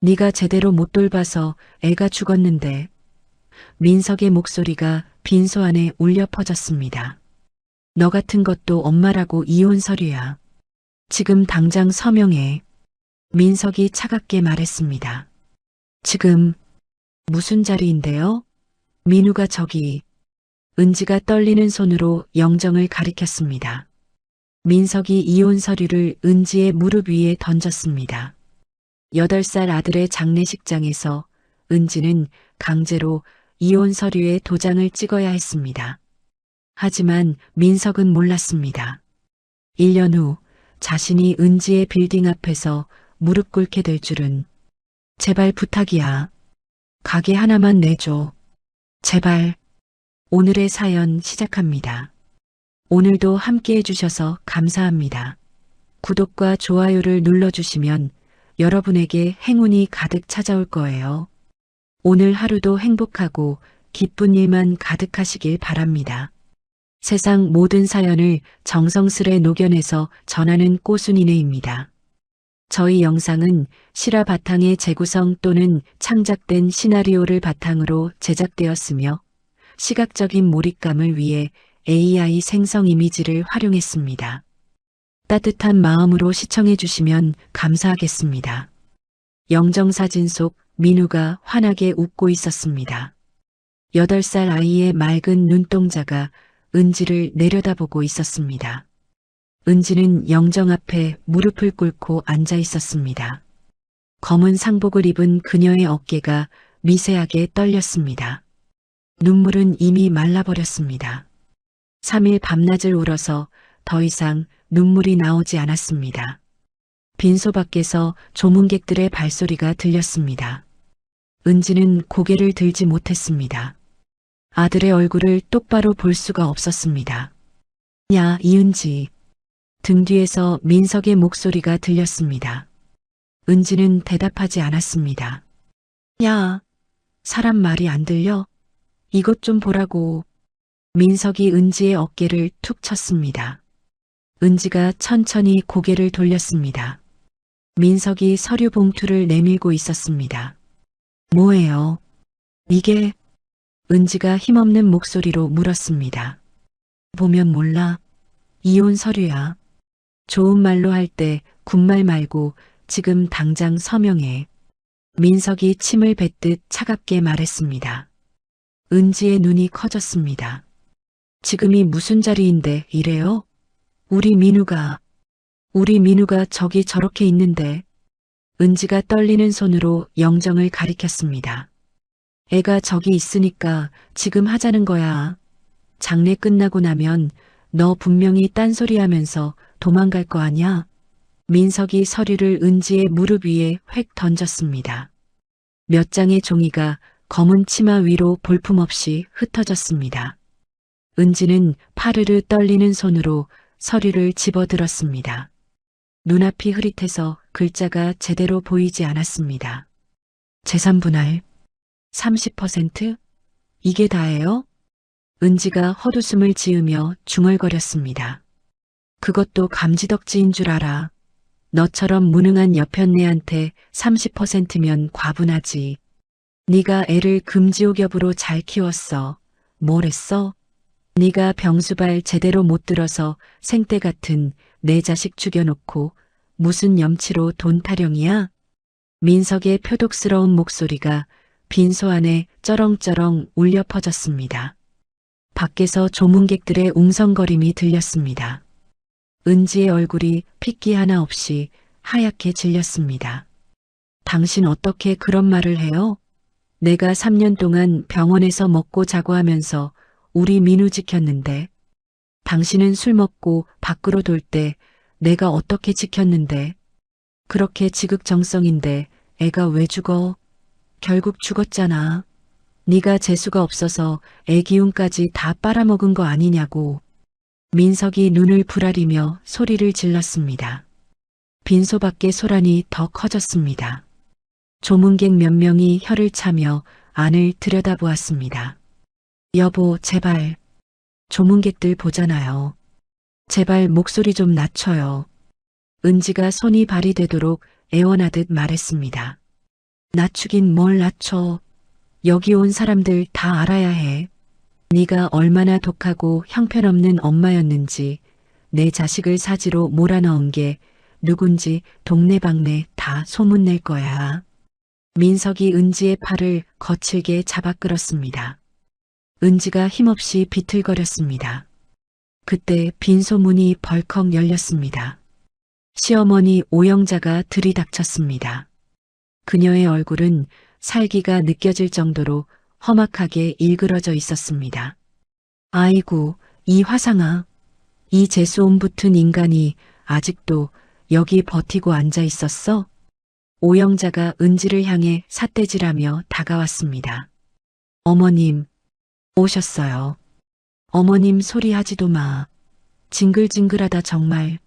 네가 제대로 못 돌봐서 애가 죽었는데. 민석의 목소리가 빈소 안에 울려 퍼졌습니다. 너 같은 것도 엄마라고 이혼 서류야. 지금 당장 서명해. 민석이 차갑게 말했습니다. 지금 무슨 자리인데요? 민우가 저기. 은지가 떨리는 손으로 영정을 가리켰습니다. 민석이 이혼 서류를 은지의 무릎 위에 던졌습니다. 8살 아들의 장례식장에서 은지는 강제로 이혼 서류에 도장을 찍어야 했습니다. 하지만 민석은 몰랐습니다. 1년 후 자신이 은지의 빌딩 앞에서 무릎 꿇게 될 줄은. 제발 부탁이야. 가게 하나만 내줘. 제발. 오늘의 사연 시작합니다. 오늘도 함께 해주셔서 감사합니다. 구독과 좋아요를 눌러주시면 여러분에게 행운이 가득 찾아올 거예요. 오늘 하루도 행복하고 기쁜 일만 가득하시길 바랍니다. 세상 모든 사연을 정성스레 녹여내서 전하는 꼬순이네입니다. 저희 영상은 실화 바탕의 재구성 또는 창작된 시나리오를 바탕으로 제작되었으며 시각적인 몰입감을 위해 AI 생성 이미지를 활용했습니다. 따뜻한 마음으로 시청해 주시면 감사하겠습니다. 영정사진 속 민우가 환하게 웃고 있었습니다. 8살 아이의 맑은 눈동자가 은지를 내려다보고 있었습니다. 은지는 영정 앞에 무릎을 꿇고 앉아 있었습니다. 검은 상복을 입은 그녀의 어깨가 미세하게 떨렸습니다. 눈물은 이미 말라버렸습니다. 3일 밤낮을 울어서 더 이상 눈물이 나오지 않았습니다. 빈소 밖에서 조문객들의 발소리가 들렸습니다. 은지는 고개를 들지 못했습니다. 아들의 얼굴을 똑바로 볼 수가 없었습니다. 야, 이은지. 등 뒤에서 민석의 목소리가 들렸습니다. 은지는 대답하지 않았습니다. 야, 사람 말이 안 들려? 이것 좀 보라고. 민석이 은지의 어깨를 툭 쳤습니다. 은지가 천천히 고개를 돌렸습니다. 민석이 서류 봉투를 내밀고 있었습니다. 뭐예요? 이게? 은지가 힘없는 목소리로 물었습니다. 보면 몰라. 이혼 서류야. 좋은 말로 할 때 군말 말고 지금 당장 서명해. 민석이 침을 뱉듯 차갑게 말했습니다. 은지의 눈이 커졌습니다. 지금이 무슨 자리인데 이래요? 우리 민우가 저기 저렇게 있는데. 은지가 떨리는 손으로 영정을 가리켰습니다. 애가 저기 있으니까 지금 하자는 거야. 장례 끝나고 나면 너 분명히 딴소리 하면서 도망갈 거 아냐? 민석이 서류를 은지의 무릎 위에 획 던졌습니다. 몇 장의 종이가 검은 치마 위로 볼품없이 흩어졌습니다. 은지는 파르르 떨리는 손으로 서류를 집어들었습니다. 눈앞이 흐릿해서 글자가 제대로 보이지 않았습니다. 재산 분할 30%? 이게 다예요? 은지가 헛웃음을 지으며 중얼거렸습니다. 그것도 감지덕지인 줄 알아. 너처럼 무능한 여편네한테 30%면 과분하지. 네가 애를 금지옥엽으로 잘 키웠어. 뭘 했어? 네가 병수발 제대로 못 들어서 생떼 같은 내 자식 죽여놓고 무슨 염치로 돈 타령이야? 민석의 표독스러운 목소리가 빈소 안에 쩌렁쩌렁 울려 퍼졌습니다. 밖에서 조문객들의 웅성거림이 들렸습니다. 은지의 얼굴이 핏기 하나 없이 하얗게 질렸습니다. 당신 어떻게 그런 말을 해요? 내가 3년 동안 병원에서 먹고 자고 하면서 우리 민우 지켰는데, 당신은 술 먹고 밖으로 돌 때 내가 어떻게 지켰는데, 그렇게 지극정성인데 애가 왜 죽어? 결국 죽었잖아. 네가 재수가 없어서 애 기운까지 다 빨아먹은 거 아니냐고. 민석이 눈을 부라리며 소리를 질렀습니다. 빈소 밖의 소란이 더 커졌습니다. 조문객 몇 명이 혀를 차며 안을 들여다보았습니다. 여보, 제발. 조문객들 보잖아요. 제발 목소리 좀 낮춰요. 은지가 손이 발이 되도록 애원하듯 말했습니다. 낮추긴 뭘 낮춰. 여기 온 사람들 다 알아야 해. 네가 얼마나 독하고 형편없는 엄마였는지, 내 자식을 사지로 몰아넣은 게 누군지 동네방네 다 소문낼 거야. 민석이 은지의 팔을 거칠게 잡아 끌었습니다. 은지가 힘없이 비틀거렸습니다. 그때 빈소문이 벌컥 열렸습니다. 시어머니 오영자가 들이닥쳤습니다. 그녀의 얼굴은 살기가 느껴질 정도로 험악하게 일그러져 있었습니다. 아이고, 이 화상아. 이 재수옴 붙은 인간이 아직도 여기 버티고 앉아 있었어? 오영자가 은지를 향해 삿대질하며 다가왔습니다. 어머님, 오셨어요. 어머님 소리하지도 마. 징글징글하다 정말.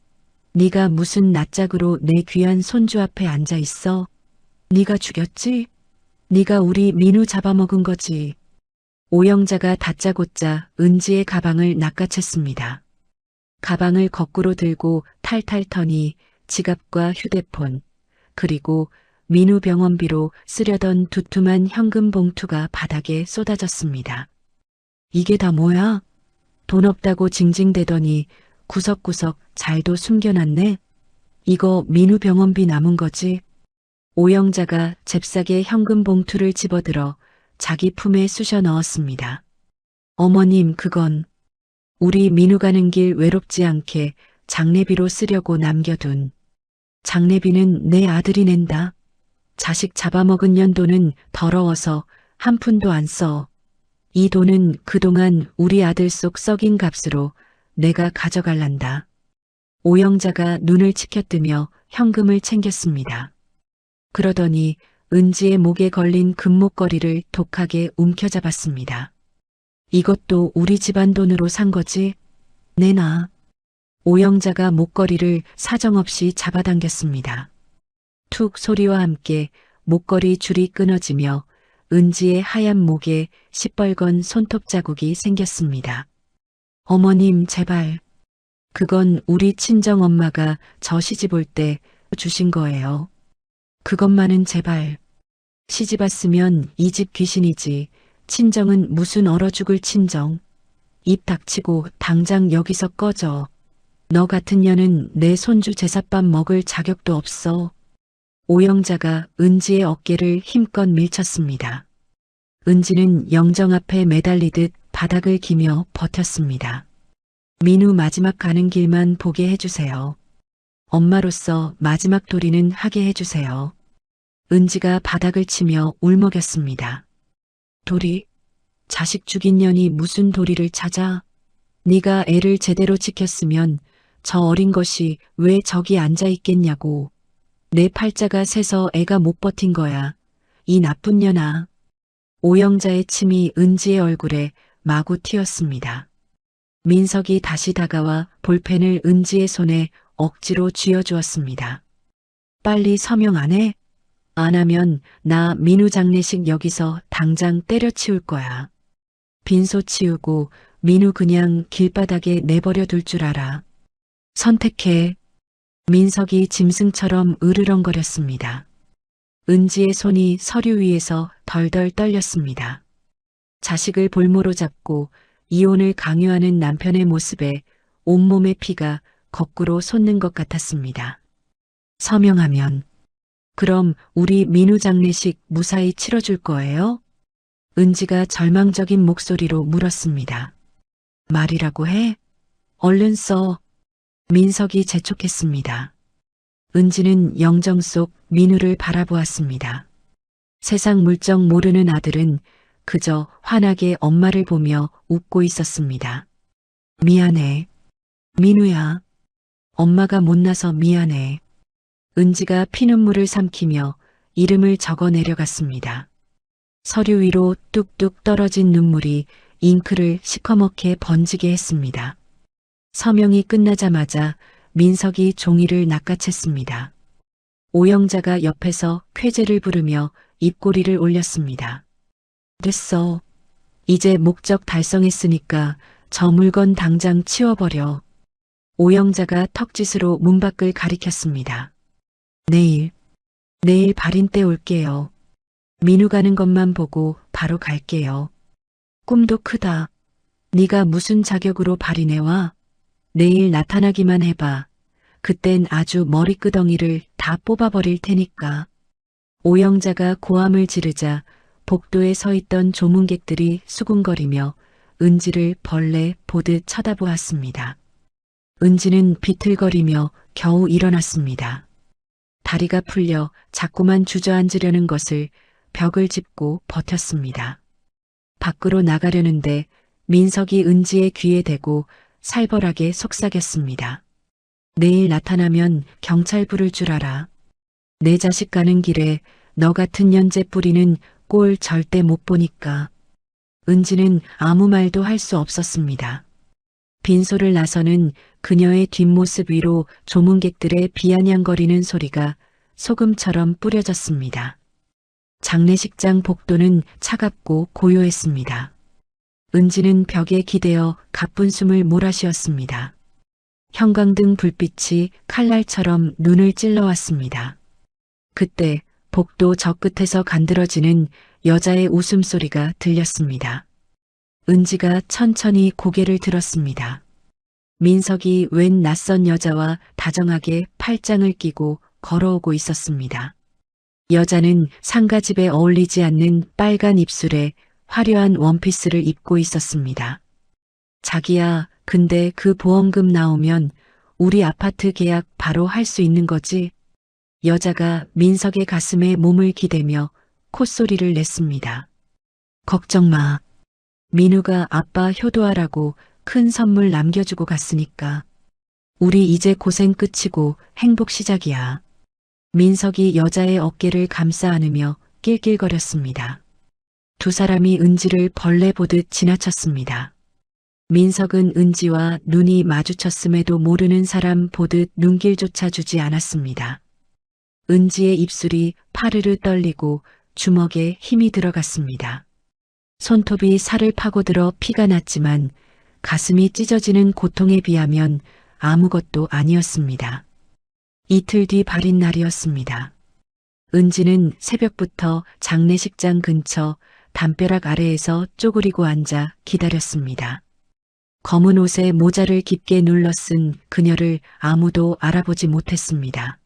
네가 무슨 낯짝으로 내 귀한 손주 앞에 앉아 있어? 네가 죽였지? 네가 우리 민우 잡아먹은 거지. 오영자가 다짜고짜 은지의 가방을 낚아챘습니다. 가방을 거꾸로 들고 탈탈 터니 지갑과 휴대폰, 그리고 민우 병원비로 쓰려던 두툼한 현금 봉투가 바닥에 쏟아졌습니다. 이게 다 뭐야? 돈 없다고 징징대더니 구석구석 잘도 숨겨놨네? 이거 민우 병원비 남은 거지? 오영자가 잽싸게 현금 봉투를 집어들어 자기 품에 쑤셔 넣었습니다. 어머님, 그건 우리 민우 가는 길 외롭지 않게 장례비로 쓰려고 남겨둔. 장례비는 내 아들이 낸다. 자식 잡아먹은 년 돈은 더러워서 한 푼도 안 써. 이 돈은 그동안 우리 아들 속 썩인 값으로 내가 가져갈란다. 오영자가 눈을 치켜뜨며 현금을 챙겼습니다. 그러더니 은지의 목에 걸린 금목걸이를 독하게 움켜잡았습니다. 이것도 우리 집안 돈으로 산 거지? 내놔. 오영자가 목걸이를 사정없이 잡아당겼습니다. 툭 소리와 함께 목걸이 줄이 끊어지며 은지의 하얀 목에 시뻘건 손톱 자국이 생겼습니다. 어머님, 제발. 그건 우리 친정엄마가 저 시집 올 때 주신 거예요. 그것만은 제발. 시집 왔으면 이 집 귀신이지. 친정은 무슨 얼어 죽을 친정. 입 닥치고 당장 여기서 꺼져. 너 같은 년은 내 손주 제삿밥 먹을 자격도 없어. 오영자가 은지의 어깨를 힘껏 밀쳤습니다. 은지는 영정 앞에 매달리듯 바닥을 기며 버텼습니다. 민우 마지막 가는 길만 보게 해주세요. 엄마로서 마지막 도리는 하게 해주세요. 은지가 바닥을 치며 울먹였습니다. 도리? 자식 죽인 년이 무슨 도리를 찾아? 네가 애를 제대로 지켰으면 저 어린 것이 왜 저기 앉아 있겠냐고. 내 팔자가 새서 애가 못 버틴 거야. 이 나쁜 년아. 오영자의 침이 은지의 얼굴에 마구 튀었습니다. 민석이 다시 다가와 볼펜을 은지의 손에 억지로 쥐어주었습니다. 빨리 서명 안 해? 안 하면 나 민우 장례식 여기서 당장 때려치울 거야. 빈소 치우고 민우 그냥 길바닥에 내버려 둘 줄 알아. 선택해. 민석이 짐승처럼 으르렁거렸습니다. 은지의 손이 서류 위에서 덜덜 떨렸습니다. 자식을 볼모로 잡고 이혼을 강요하는 남편의 모습에 온몸의 피가 거꾸로 솟는 것 같았습니다. 서명하면 그럼 우리 민우 장례식 무사히 치러줄 거예요? 은지가 절망적인 목소리로 물었습니다. 말이라고 해? 얼른 써. 민석이 재촉했습니다. 은지는 영정 속 민우를 바라보았습니다. 세상 물정 모르는 아들은 그저 환하게 엄마를 보며 웃고 있었습니다. 미안해. 민우야. 엄마가 못나서 미안해. 은지가 피눈물을 삼키며 이름을 적어 내려갔습니다. 서류 위로 뚝뚝 떨어진 눈물이 잉크를 시커멓게 번지게 했습니다. 서명이 끝나자마자 민석이 종이를 낚아챘습니다. 오영자가 옆에서 쾌재를 부르며 입꼬리를 올렸습니다. 됐어. 이제 목적 달성했으니까 저 물건 당장 치워버려. 오영자가 턱짓으로 문 밖을 가리켰습니다. 내일 발인 때 올게요. 민우 가는 것만 보고 바로 갈게요. 꿈도 크다. 네가 무슨 자격으로 발인해와? 내일 나타나기만 해봐. 그땐 아주 머리끄덩이를 다 뽑아버릴 테니까. 오영자가 고함을 지르자 복도에 서 있던 조문객들이 수군거리며 은지를 벌레 보듯 쳐다보았습니다. 은지는 비틀거리며 겨우 일어났습니다. 다리가 풀려 자꾸만 주저앉으려는 것을 벽을 짚고 버텼습니다. 밖으로 나가려는데 민석이 은지의 귀에 대고 살벌하게 속삭였습니다. 내일 나타나면 경찰 부를 줄 알아. 내 자식 가는 길에 너 같은 년재 뿌리는 꼴 절대 못 보니까. 은지는 아무 말도 할 수 없었습니다. 빈소를 나서는 그녀의 뒷모습 위로 조문객들의 비아냥거리는 소리가 소금처럼 뿌려졌습니다. 장례식장 복도는 차갑고 고요했습니다. 은지는 벽에 기대어 가쁜 숨을 몰아쉬었습니다. 형광등 불빛이 칼날처럼 눈을 찔러왔습니다. 그때 복도 저 끝에서 간드러지는 여자의 웃음소리가 들렸습니다. 은지가 천천히 고개를 들었습니다. 민석이 웬 낯선 여자와 다정하게 팔짱을 끼고 걸어오고 있었습니다. 여자는 상가집에 어울리지 않는 빨간 입술에 화려한 원피스를 입고 있었습니다. 자기야, 근데 그 보험금 나오면 우리 아파트 계약 바로 할 수 있는 거지? 여자가 민석의 가슴에 몸을 기대며 콧소리를 냈습니다. 걱정 마. 민우가 아빠 효도하라고 큰 선물 남겨주고 갔으니까. 우리 이제 고생 끝이고 행복 시작이야. 민석이 여자의 어깨를 감싸 안으며 낄낄거렸습니다. 두 사람이 은지를 벌레 보듯 지나쳤습니다. 민석은 은지와 눈이 마주쳤음에도 모르는 사람 보듯 눈길조차 주지 않았습니다. 은지의 입술이 파르르 떨리고 주먹에 힘이 들어갔습니다. 손톱이 살을 파고들어 피가 났지만 가슴이 찢어지는 고통에 비하면 아무것도 아니었습니다. 이틀 뒤 발인 날이었습니다. 은지는 새벽부터 장례식장 근처 담벼락 아래에서 쪼그리고 앉아 기다렸습니다. 검은 옷에 모자를 깊게 눌러 쓴 그녀를 아무도 알아보지 못했습니다.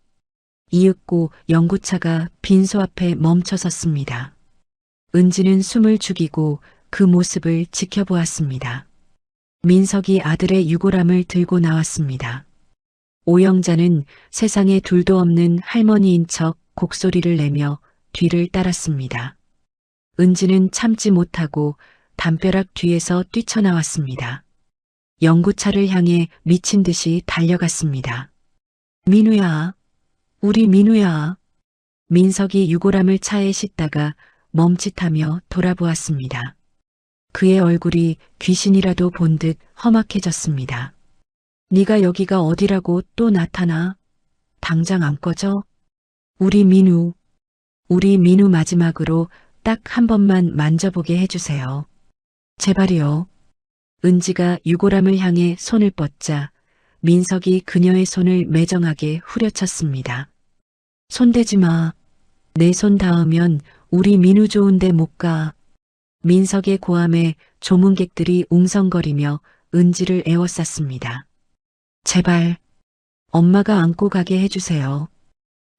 이윽고 연구차가 빈소 앞에 멈춰 섰습니다. 은지는 숨을 죽이고 그 모습을 지켜보았습니다. 민석이 아들의 유골함을 들고 나왔습니다. 오영자는 세상에 둘도 없는 할머니인 척 곡소리를 내며 뒤를 따랐습니다. 은지는 참지 못하고 담벼락 뒤에서 뛰쳐나왔습니다. 연구차를 향해 미친 듯이 달려갔습니다. 민우야, 우리 민우야. 민석이 유골함을 차에 싣다가 멈칫하며 돌아보았습니다. 그의 얼굴이 귀신이라도 본 듯 험악해졌습니다. 네가 여기가 어디라고 또 나타나? 당장 안 꺼져? 우리 민우 마지막으로 딱 한 번만 만져보게 해주세요. 제발이요. 은지가 유골함을 향해 손을 뻗자 민석이 그녀의 손을 매정하게 후려쳤습니다. 손대지 마. 내 손 닿으면 우리 민우 좋은데 못 가. 민석의 고함에 조문객들이 웅성거리며 은지를 에워쌌습니다. 제발 엄마가 안고 가게 해주세요.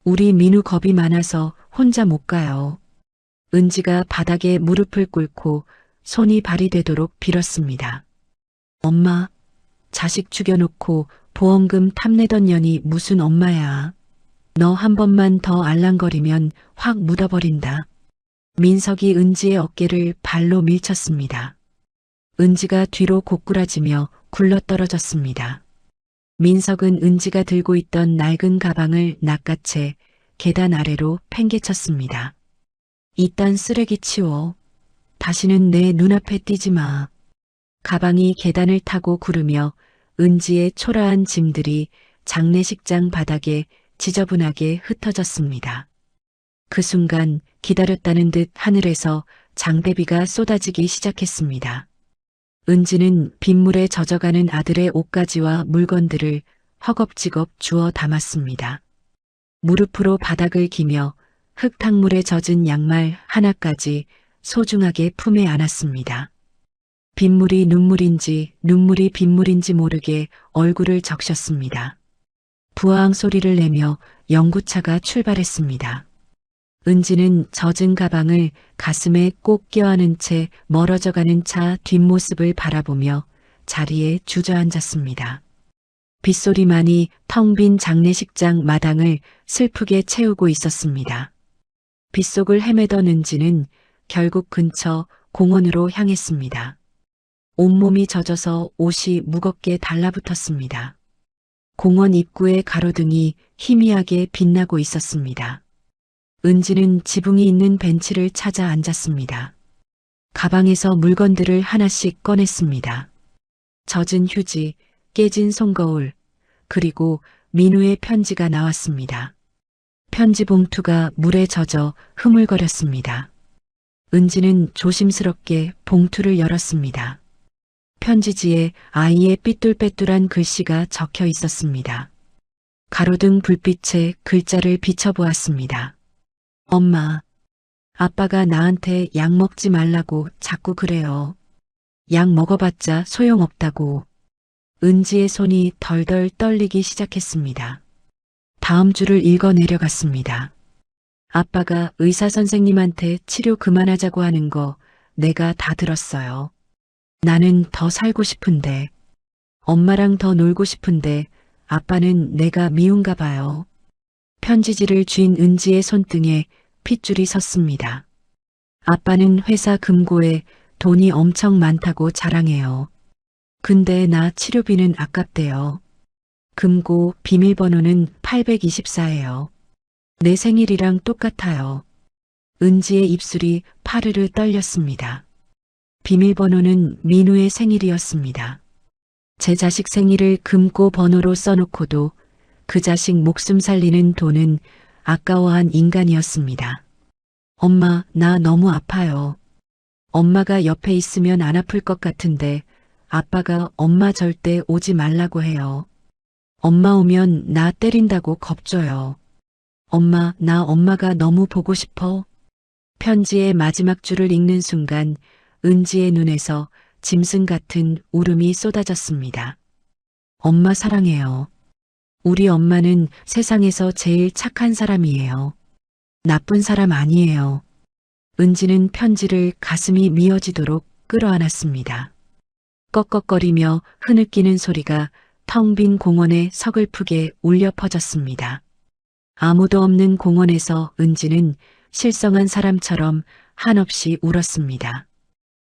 우리 민우 겁이 많아서 혼자 못 가요. 은지가 바닥에 무릎을 꿇고 손이 발이 되도록 빌었습니다. 엄마, 자식 죽여놓고 보험금 탐내던 년이 무슨 엄마야. 너 한 번만 더 알랑거리면 확 묻어버린다. 민석이 은지의 어깨를 발로 밀쳤습니다. 은지가 뒤로 고꾸라지며 굴러떨어졌습니다. 민석은 은지가 들고 있던 낡은 가방을 낚아채 계단 아래로 팽개쳤습니다. 이딴 쓰레기 치워. 다시는 내 눈앞에 띄지 마. 가방이 계단을 타고 구르며 은지의 초라한 짐들이 장례식장 바닥에 지저분하게 흩어졌습니다. 그 순간 기다렸다는 듯 하늘에서 장대비가 쏟아지기 시작했습니다. 은지는 빗물에 젖어가는 아들의 옷가지와 물건들을 허겁지겁 주워 담았습니다. 무릎으로 바닥을 기며 흙탕물에 젖은 양말 하나까지 소중하게 품에 안았습니다. 빗물이 눈물인지 눈물이 빗물인지 모르게 얼굴을 적셨습니다. 부항 소리를 내며 영구차가 출발했습니다. 은지는 젖은 가방을 가슴에 꼭 껴안은 채 멀어져가는 차 뒷모습을 바라보며 자리에 주저앉았습니다. 빗소리만이 텅 빈 장례식장 마당을 슬프게 채우고 있었습니다. 빗속을 헤매던 은지는 결국 근처 공원으로 향했습니다. 온몸이 젖어서 옷이 무겁게 달라붙었습니다. 공원 입구의 가로등이 희미하게 빛나고 있었습니다. 은지는 지붕이 있는 벤치를 찾아 앉았습니다. 가방에서 물건들을 하나씩 꺼냈습니다. 젖은 휴지, 깨진 손거울, 그리고 민우의 편지가 나왔습니다. 편지 봉투가 물에 젖어 흐물거렸습니다. 은지는 조심스럽게 봉투를 열었습니다. 편지지에 아이의 삐뚤빼뚤한 글씨가 적혀 있었습니다. 가로등 불빛에 글자를 비춰보았습니다. 엄마, 아빠가 나한테 약 먹지 말라고 자꾸 그래요. 약 먹어봤자 소용없다고. 은지의 손이 덜덜 떨리기 시작했습니다. 다음 줄을 읽어 내려갔습니다. 아빠가 의사 선생님한테 치료 그만하자고 하는 거 내가 다 들었어요. 나는 더 살고 싶은데, 엄마랑 더 놀고 싶은데 아빠는 내가 미운가 봐요. 편지지를 쥔 은지의 손등에 핏줄이 섰습니다. 아빠는 회사 금고에 돈이 엄청 많다고 자랑해요. 근데 나 치료비는 아깝대요. 금고 비밀번호는 824예요. 내 생일이랑 똑같아요. 은지의 입술이 파르르 떨렸습니다. 비밀번호는 민우의 생일이었습니다. 제 자식 생일을 금고 번호로 써놓고도 그 자식 목숨 살리는 돈은 아까워한 인간이었습니다. 엄마, 나 너무 아파요. 엄마가 옆에 있으면 안 아플 것 같은데 아빠가 엄마 절대 오지 말라고 해요. 엄마 오면 나 때린다고 겁줘요. 엄마, 나 엄마가 너무 보고 싶어. 편지의 마지막 줄을 읽는 순간 은지의 눈에서 짐승 같은 울음이 쏟아졌습니다. 엄마 사랑해요. 우리 엄마는 세상에서 제일 착한 사람이에요. 나쁜 사람 아니에요. 은지는 편지를 가슴이 미어지도록 끌어안았습니다. 꺽꺽거리며 흐느끼는 소리가 텅 빈 공원에 서글프게 울려 퍼졌습니다. 아무도 없는 공원에서 은지는 실성한 사람처럼 한없이 울었습니다.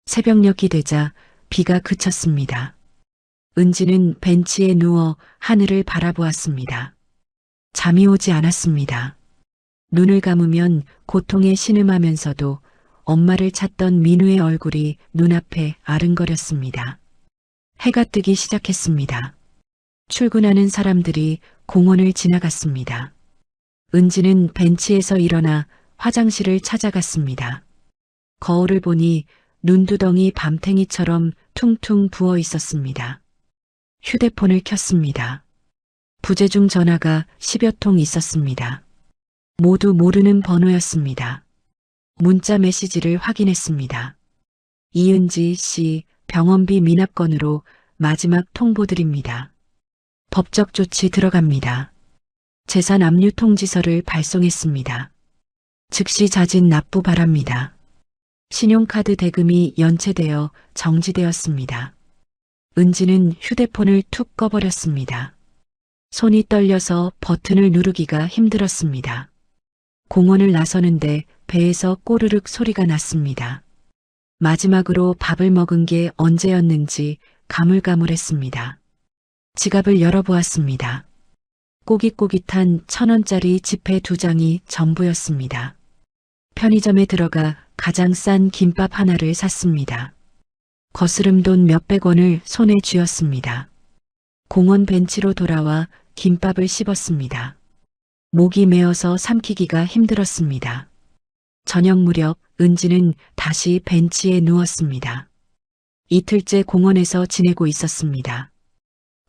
새벽녘이 되자 비가 그쳤습니다. 은지는 벤치에 누워 하늘을 바라보았습니다. 잠이 오지 않았습니다. 눈을 감으면 고통에 신음하면서도 엄마를 찾던 민우의 얼굴이 눈앞에 아른거렸습니다. 해가 뜨기 시작했습니다. 출근하는 사람들이 공원을 지나갔습니다. 은지는 벤치에서 일어나 화장실을 찾아갔습니다. 거울을 보니 눈두덩이 밤탱이처럼 퉁퉁 부어 있었습니다. 휴대폰을 켰습니다. 부재중 전화가 10여 통 있었습니다. 모두 모르는 번호였습니다. 문자 메시지를 확인했습니다. 이은지 씨 병원비 미납건으로 마지막 통보드립니다. 법적 조치 들어갑니다. 재산 압류 통지서를 발송했습니다. 즉시 자진 납부 바랍니다. 신용카드 대금이 연체되어 정지되었습니다. 은지는 휴대폰을 툭 꺼버렸습니다. 손이 떨려서 버튼을 누르기가 힘들었습니다. 공원을 나서는데 배에서 꼬르륵 소리가 났습니다. 마지막으로 밥을 먹은 게 언제였는지 가물가물했습니다. 지갑을 열어보았습니다. 꼬깃꼬깃한 1,000원짜리 지폐 2장이 전부였습니다. 편의점에 들어가 가장 싼 김밥 하나를 샀습니다. 거스름 돈 몇백 원을 손에 쥐었습니다. 공원 벤치로 돌아와 김밥을 씹었습니다. 목이 메어서 삼키기가 힘들었습니다. 저녁 무렵 은지는 다시 벤치에 누웠습니다. 이틀째 공원에서 지내고 있었습니다.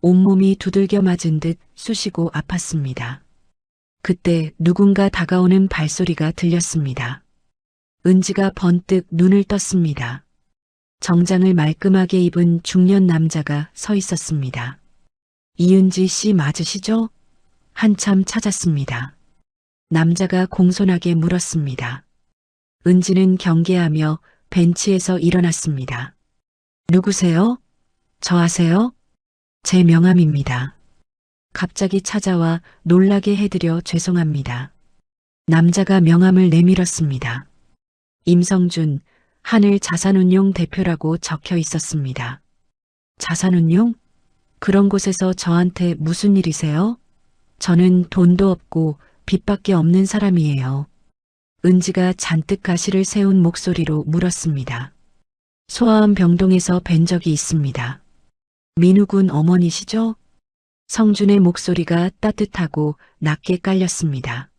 온몸이 두들겨 맞은 듯 쑤시고 아팠습니다. 그때 누군가 다가오는 발소리가 들렸습니다. 은지가 번뜩 눈을 떴습니다. 정장을 말끔하게 입은 중년 남자가 서 있었습니다. 이은지 씨 맞으시죠? 한참 찾았습니다. 남자가 공손하게 물었습니다. 은지는 경계하며 벤치에서 일어났습니다. 누구세요? 저 아세요? 제 명함입니다. 갑자기 찾아와 놀라게 해드려 죄송합니다. 남자가 명함을 내밀었습니다. 임성준, 하늘자산운용 대표라고 적혀 있었습니다. 자산운용? 그런 곳에서 저한테 무슨 일이세요? 저는 돈도 없고 빚밖에 없는 사람이에요. 은지가 잔뜩 가시를 세운 목소리로 물었습니다. 소아암 병동에서 뵌 적이 있습니다. 민우군 어머니시죠? 성준의 목소리가 따뜻하고 낮게 깔렸습니다.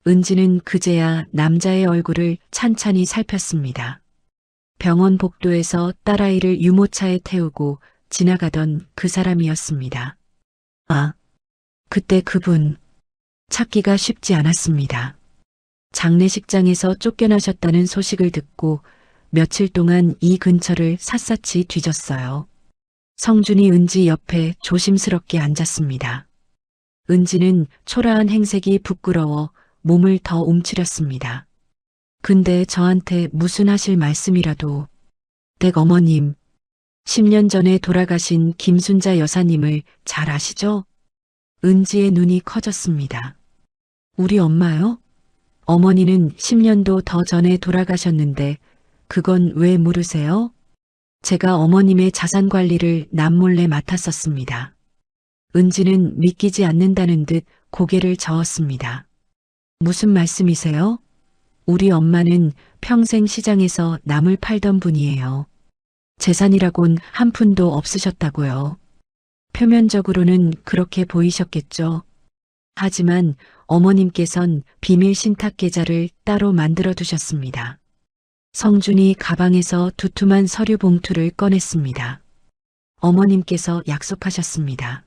은지는 그제야 남자의 얼굴을 찬찬히 살폈습니다. 병원 복도에서 딸아이를 유모차에 태우고 지나가던 그 사람이었습니다. 아, 그때 그분 찾기가 쉽지 않았습니다. 장례식장에서 쫓겨나셨다는 소식을 듣고 며칠 동안 이 근처를 샅샅이 뒤졌어요. 성준이 은지 옆에 조심스럽게 앉았습니다. 은지는 초라한 행색이 부끄러워 몸을 더 움츠렸습니다. 근데 저한테 무슨 하실 말씀이라도. 댁 어머님, 10년 전에 돌아가신 김순자 여사님을 잘 아시죠? 은지의 눈이 커졌습니다. 우리 엄마요? 어머니는 10년도 더 전에 돌아가셨는데 그건 왜 모르세요? 제가 어머님의 자산 관리를 남몰래 맡았었습니다. 은지는 믿기지 않는다는 듯 고개를 저었습니다. 무슨 말씀이세요? 우리 엄마는 평생 시장에서 나물 팔던 분이에요. 재산이라곤 한 푼도 없으셨다고요. 표면적으로는 그렇게 보이셨겠죠. 하지만 어머님께선 비밀 신탁 계좌를 따로 만들어 두셨습니다. 성준이 가방에서 두툼한 서류 봉투를 꺼냈습니다. 어머님께서 약속하셨습니다.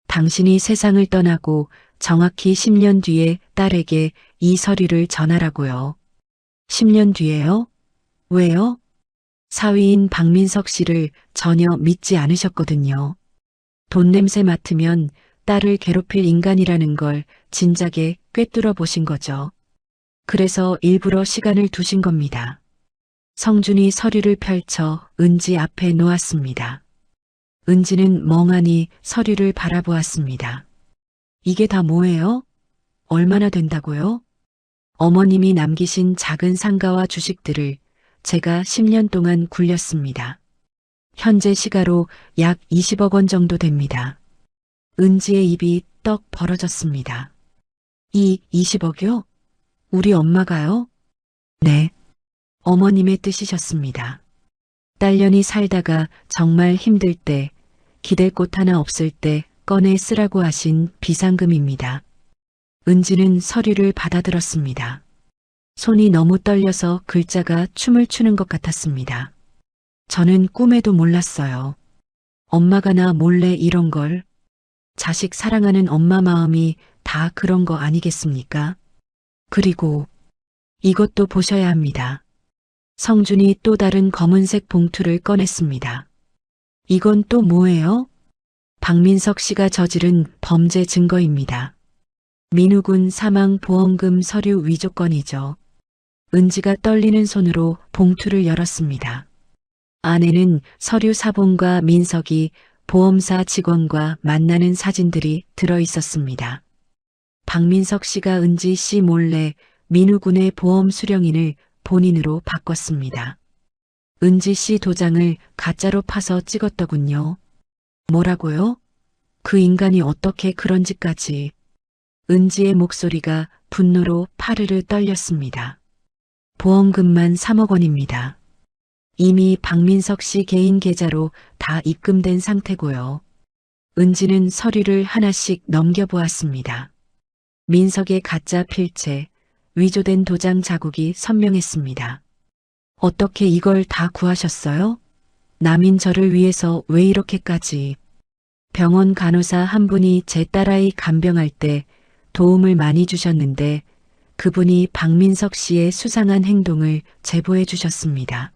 당신이 세상을 떠나고 정확히 10년 뒤에 딸에게 이 서류를 전하라고요. 10년 뒤에요? 왜요? 사위인 박민석 씨를 전혀 믿지 않으셨거든요. 돈 냄새 맡으면 딸을 괴롭힐 인간이라는 걸 진작에 꿰뚫어 보신 거죠. 그래서 일부러 시간을 두신 겁니다. 성준이 서류를 펼쳐 은지 앞에 놓았습니다. 은지는 멍하니 서류를 바라보았습니다. 이게 다 뭐예요? 얼마나 된다고요? 어머님이 남기신 작은 상가와 주식들을 제가 10년 동안 굴렸습니다. 현재 시가로 약 20억 원 정도 됩니다. 은지의 입이 떡 벌어졌습니다. 이 20억이요? 우리 엄마가요? 네. 어머님의 뜻이셨습니다. 딸년이 살다가 정말 힘들 때, 기댈 곳 하나 없을 때 꺼내 쓰라고 하신 비상금입니다. 은지는 서류를 받아들었습니다. 손이 너무 떨려서 글자가 춤을 추는 것 같았습니다. 저는 꿈에도 몰랐어요. 엄마가 나 몰래 이런 걸. 자식 사랑하는 엄마 마음이 다 그런 거 아니겠습니까? 그리고 이것도 보셔야 합니다. 성준이 또 다른 검은색 봉투를 꺼냈습니다. 이건 또 뭐예요? 박민석 씨가 저지른 범죄 증거입니다. 민우군 사망 보험금 서류 위조건이죠. 은지가 떨리는 손으로 봉투를 열었습니다. 안에는 서류 사본과 민석이 보험사 직원과 만나는 사진들이 들어 있었습니다. 박민석 씨가 은지 씨 몰래 민우군의 보험 수령인을 본인으로 바꿨습니다. 은지 씨 도장을 가짜로 파서 찍었더군요. 뭐라고요? 그 인간이 어떻게 그런 짓까지. 은지의 목소리가 분노로 파르르 떨렸습니다. 보험금만 3억 원입니다. 이미 박민석 씨 개인 계좌로 다 입금된 상태고요. 은지는 서류를 하나씩 넘겨보았습니다. 민석의 가짜 필체, 위조된 도장 자국이 선명했습니다. 어떻게 이걸 다 구하셨어요? 남인 저를 위해서 왜 이렇게까지. 병원 간호사 한 분이 제 딸아이 간병할 때 도움을 많이 주셨는데 그분이 박민석 씨의 수상한 행동을 제보해 주셨습니다.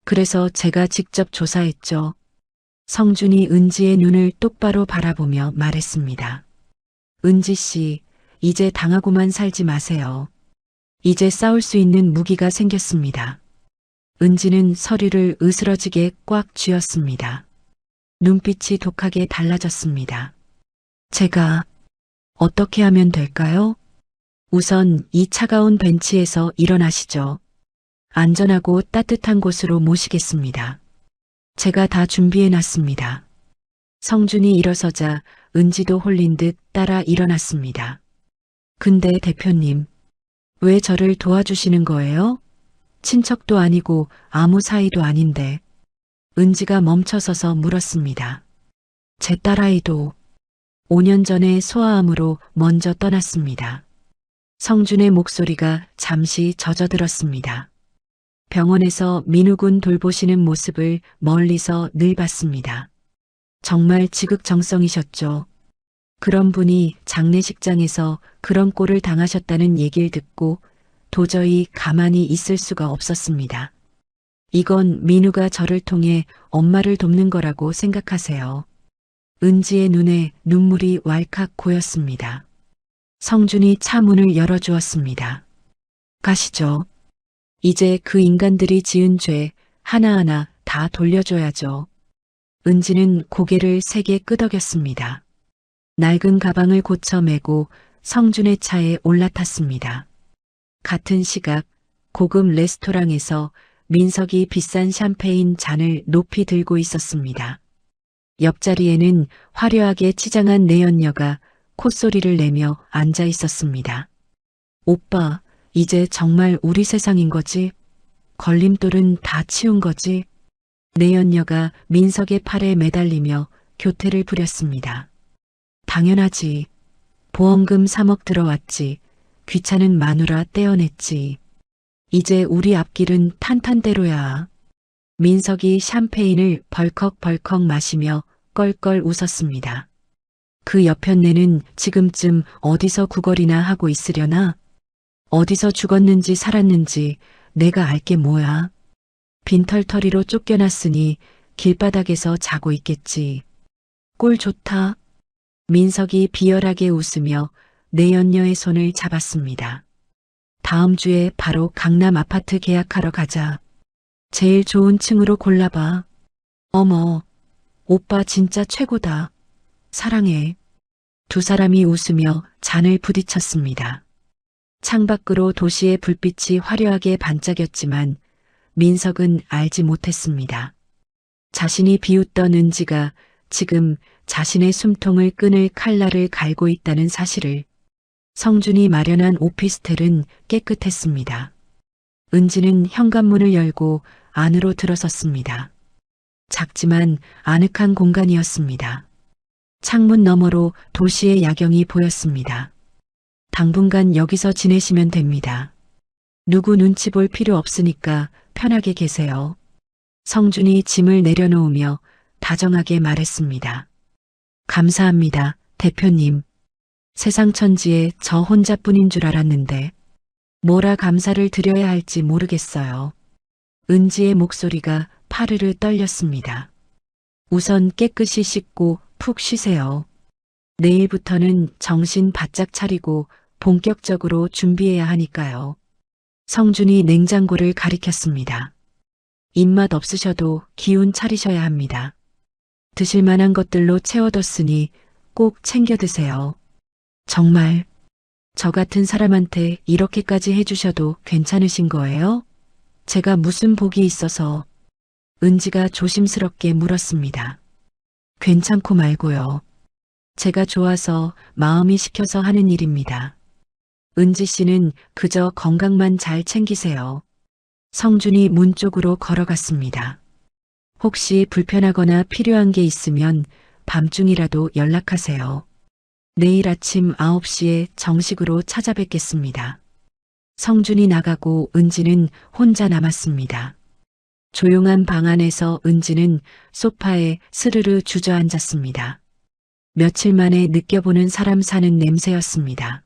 그래서 제가 직접 조사했죠. 성준이 은지의 눈을 똑바로 바라보며 말했습니다. 은지 씨, 이제 당하고만 살지 마세요. 이제 싸울 수 있는 무기가 생겼습니다. 은지는 서류를 으스러지게 꽉 쥐었습니다. 눈빛이 독하게 달라졌습니다. 제가 어떻게 하면 될까요? 우선 이 차가운 벤치에서 일어나시죠. 안전하고 따뜻한 곳으로 모시겠습니다. 제가 다 준비해 놨습니다. 성준이 일어서자 은지도 홀린 듯 따라 일어났습니다. 근데 대표님, 왜 저를 도와주시는 거예요? 친척도 아니고 아무 사이도 아닌데. 은지가 멈춰서서 물었습니다. 제 딸아이도 5년 전에 소아암으로 먼저 떠났습니다. 성준의 목소리가 잠시 젖어들었습니다. 병원에서 민우군 돌보시는 모습을 멀리서 늘 봤습니다. 정말 지극정성이셨죠. 그런 분이 장례식장에서 그런 꼴을 당하셨다는 얘기를 듣고 도저히 가만히 있을 수가 없었습니다. 이건 민우가 저를 통해 엄마를 돕는 거라고 생각하세요. 은지의 눈에 눈물이 왈칵 고였습니다. 성준이 차 문을 열어주었습니다. 가시죠. 이제 그 인간들이 지은 죄 하나하나 다 돌려줘야죠. 은지는 고개를 세게 끄덕였습니다. 낡은 가방을 고쳐 메고 성준의 차에 올라탔습니다. 같은 시각 고급 레스토랑에서 민석이 비싼 샴페인 잔을 높이 들고 있었습니다. 옆자리에는 화려하게 치장한 내연녀가 콧소리를 내며 앉아 있었습니다. 오빠, 이제 정말 우리 세상인 거지? 걸림돌은 다 치운 거지? 내연녀가 민석의 팔에 매달리며 교태를 부렸습니다. 당연하지. 보험금 3억 들어왔지. 귀찮은 마누라 떼어냈지. 이제 우리 앞길은 탄탄대로야. 민석이 샴페인을 벌컥벌컥 마시며 껄껄 웃었습니다. 그 여편네는 지금쯤 어디서 구걸이나 하고 있으려나? 어디서 죽었는지 살았는지 내가 알게 뭐야. 빈털터리로 쫓겨났으니 길바닥에서 자고 있겠지. 꼴 좋다. 민석이 비열하게 웃으며 내연녀의 손을 잡았습니다. 다음 주에 바로 강남 아파트 계약하러 가자. 제일 좋은 층으로 골라봐. 어머, 오빠 진짜 최고다. 사랑해. 두 사람이 웃으며 잔을 부딪혔습니다. 창밖으로 도시의 불빛이 화려하게 반짝였지만 민석은 알지 못했습니다. 자신이 비웃던 은지가 지금 자신의 숨통을 끊을 칼날을 갈고 있다는 사실을. 성준이 마련한 오피스텔은 깨끗했습니다. 은지는 현관문을 열고 안으로 들어섰습니다. 작지만 아늑한 공간이었습니다. 창문 너머로 도시의 야경이 보였습니다. 당분간 여기서 지내시면 됩니다. 누구 눈치 볼 필요 없으니까 편하게 계세요. 성준이 짐을 내려놓으며 다정하게 말했습니다. 감사합니다, 대표님. 세상 천지에 저 혼자뿐인 줄 알았는데 뭐라 감사를 드려야 할지 모르겠어요. 은지의 목소리가 파르르 떨렸습니다. 우선 깨끗이 씻고 푹 쉬세요. 내일부터는 정신 바짝 차리고 본격적으로 준비해야 하니까요. 성준이 냉장고를 가리켰습니다. 입맛 없으셔도 기운 차리셔야 합니다. 드실 만한 것들로 채워뒀으니 꼭 챙겨 드세요. 정말 저 같은 사람한테 이렇게까지 해주셔도 괜찮으신 거예요? 제가 무슨 복이 있어서. 은지가 조심스럽게 물었습니다. 괜찮고 말고요. 제가 좋아서 마음이 시켜서 하는 일입니다. 은지 씨는 그저 건강만 잘 챙기세요. 성준이 문 쪽으로 걸어갔습니다. 혹시 불편하거나 필요한 게 있으면 밤중이라도 연락하세요. 내일 아침 9시에 정식으로 찾아뵙겠습니다. 성준이 나가고 은지는 혼자 남았습니다. 조용한 방 안에서 은지는 소파에 스르르 주저앉았습니다. 며칠 만에 느껴보는 사람 사는 냄새였습니다.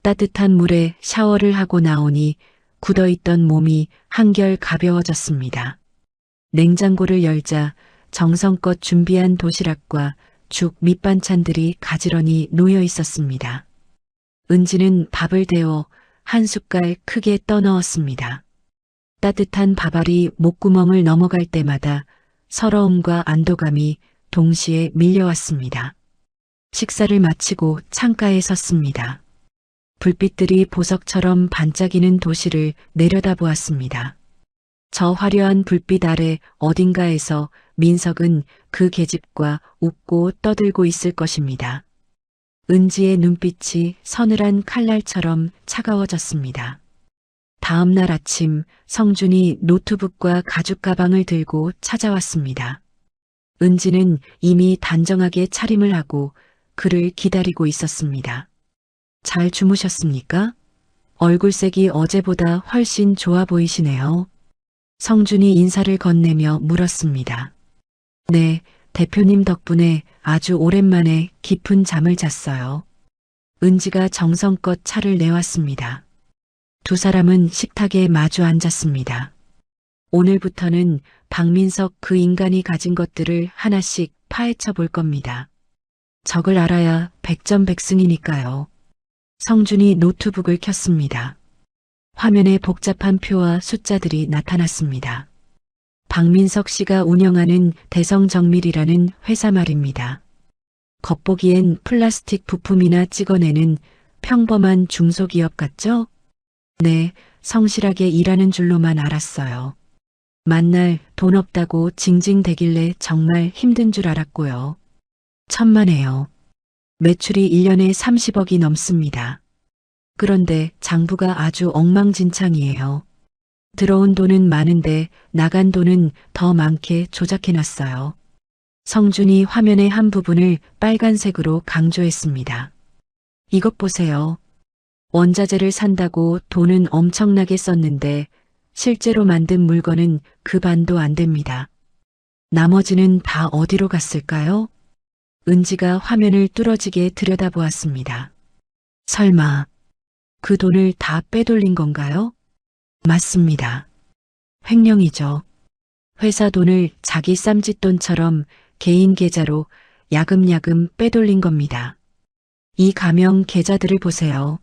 따뜻한 물에 샤워를 하고 나오니 굳어있던 몸이 한결 가벼워졌습니다. 냉장고를 열자 정성껏 준비한 도시락과 죽 밑반찬들이 가지런히 놓여 있었습니다. 은지는 밥을 데워 한 숟갈 크게 떠넣었습니다. 따뜻한 밥알이 목구멍을 넘어갈 때마다 서러움과 안도감이 동시에 밀려왔습니다. 식사를 마치고 창가에 섰습니다. 불빛들이 보석처럼 반짝이는 도시를 내려다보았습니다. 저 화려한 불빛 아래 어딘가에서 민석은 그 계집과 웃고 떠들고 있을 것입니다. 은지의 눈빛이 서늘한 칼날처럼 차가워졌습니다. 다음 날 아침 성준이 노트북과 가죽 가방을 들고 찾아왔습니다. 은지는 이미 단정하게 차림을 하고 그를 기다리고 있었습니다. 잘 주무셨습니까? 얼굴색이 어제보다 훨씬 좋아 보이시네요. 성준이 인사를 건네며 물었습니다. 네, 대표님 덕분에 아주 오랜만에 깊은 잠을 잤어요. 은지가 정성껏 차를 내왔습니다. 두 사람은 식탁에 마주 앉았습니다. 오늘부터는 박민석 그 인간이 가진 것들을 하나씩 파헤쳐 볼 겁니다. 적을 알아야 백전백승이니까요. 성준이 노트북을 켰습니다. 화면에 복잡한 표와 숫자들이 나타났습니다. 박민석 씨가 운영하는 대성정밀이라는 회사 말입니다. 겉보기엔 플라스틱 부품이나 찍어내는 평범한 중소기업 같죠? 네, 성실하게 일하는 줄로만 알았어요. 만날 돈 없다고 징징대길래 정말 힘든 줄 알았고요. 천만에요. 매출이 1년에 30억이 넘습니다. 그런데 장부가 아주 엉망진창이에요. 들어온 돈은 많은데 나간 돈은 더 많게 조작해놨어요. 성준이 화면의 한 부분을 빨간색으로 강조했습니다. 이것 보세요. 원자재를 산다고 돈은 엄청나게 썼는데 실제로 만든 물건은 그 반도 안 됩니다. 나머지는 다 어디로 갔을까요? 은지가 화면을 뚫어지게 들여다보았습니다. 설마 그 돈을 다 빼돌린 건가요? 맞습니다. 횡령이죠. 회사 돈을 자기 쌈짓돈처럼 개인 계좌로 야금야금 빼돌린 겁니다. 이 가명 계좌들을 보세요.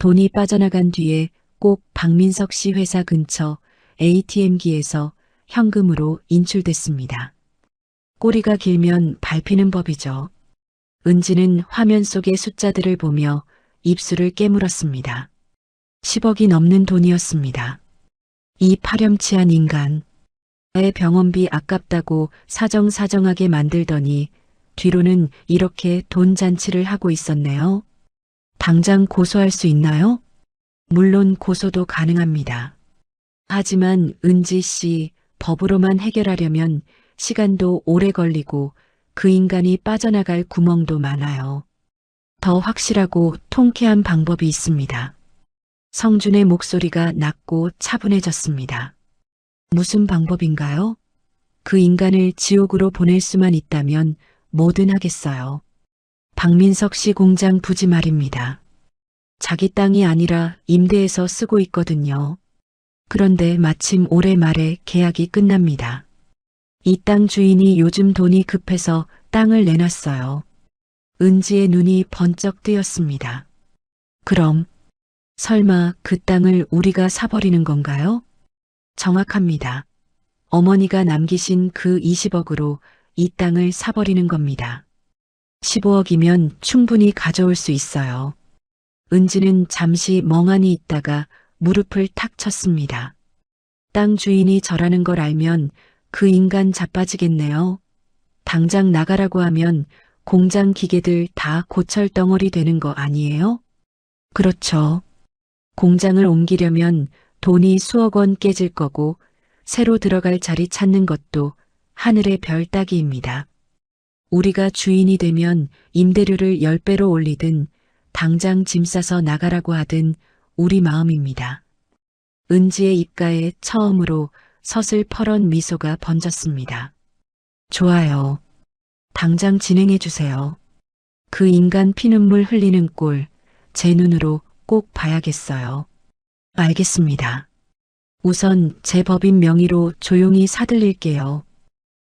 돈이 빠져나간 뒤에 꼭 박민석 씨 회사 근처 ATM기에서 현금으로 인출됐습니다. 꼬리가 길면 밟히는 법이죠. 은지는 화면 속의 숫자들을 보며 입술을 깨물었습니다. 10억이 넘는 돈이었습니다. 이 파렴치한 인간, 의 병원비 아깝다고 사정사정하게 만들더니 뒤로는 이렇게 돈 잔치를 하고 있었네요. 당장 고소할 수 있나요? 물론 고소도 가능합니다. 하지만 은지 씨, 법으로만 해결하려면 시간도 오래 걸리고 그 인간이 빠져나갈 구멍도 많아요. 더 확실하고 통쾌한 방법이 있습니다. 성준의 목소리가 낮고 차분해졌습니다. 무슨 방법인가요? 그 인간을 지옥으로 보낼 수만 있다면 뭐든 하겠어요. 박민석 씨 공장 부지 말입니다. 자기 땅이 아니라 임대해서 쓰고 있거든요. 그런데 마침 올해 말에 계약이 끝납니다. 이 땅 주인이 요즘 돈이 급해서 땅을 내놨어요. 은지의 눈이 번쩍 뜨였습니다. 그럼 설마 그 땅을 우리가 사버리는 건가요? 정확합니다. 어머니가 남기신 그 20억으로 이 땅을 사버리는 겁니다. 15억이면 충분히 가져올 수 있어요. 은지는 잠시 멍하니 있다가 무릎을 탁 쳤습니다. 땅 주인이 저라는 걸 알면 그 인간 자빠지겠네요. 당장 나가라고 하면 공장 기계들 다 고철덩어리 되는 거 아니에요? 그렇죠. 공장을 옮기려면 돈이 수억 원 깨질 거고 새로 들어갈 자리 찾는 것도 하늘의 별 따기입니다. 우리가 주인이 되면 임대료를 10배로 올리든 당장 짐 싸서 나가라고 하든 우리 마음입니다. 은지의 입가에 처음으로 서슬퍼런 미소가 번졌습니다. 좋아요. 당장 진행해 주세요. 그 인간 피눈물 흘리는 꼴, 제 눈으로 꼭 봐야겠어요. 알겠습니다. 우선 제 법인 명의로 조용히 사들릴게요.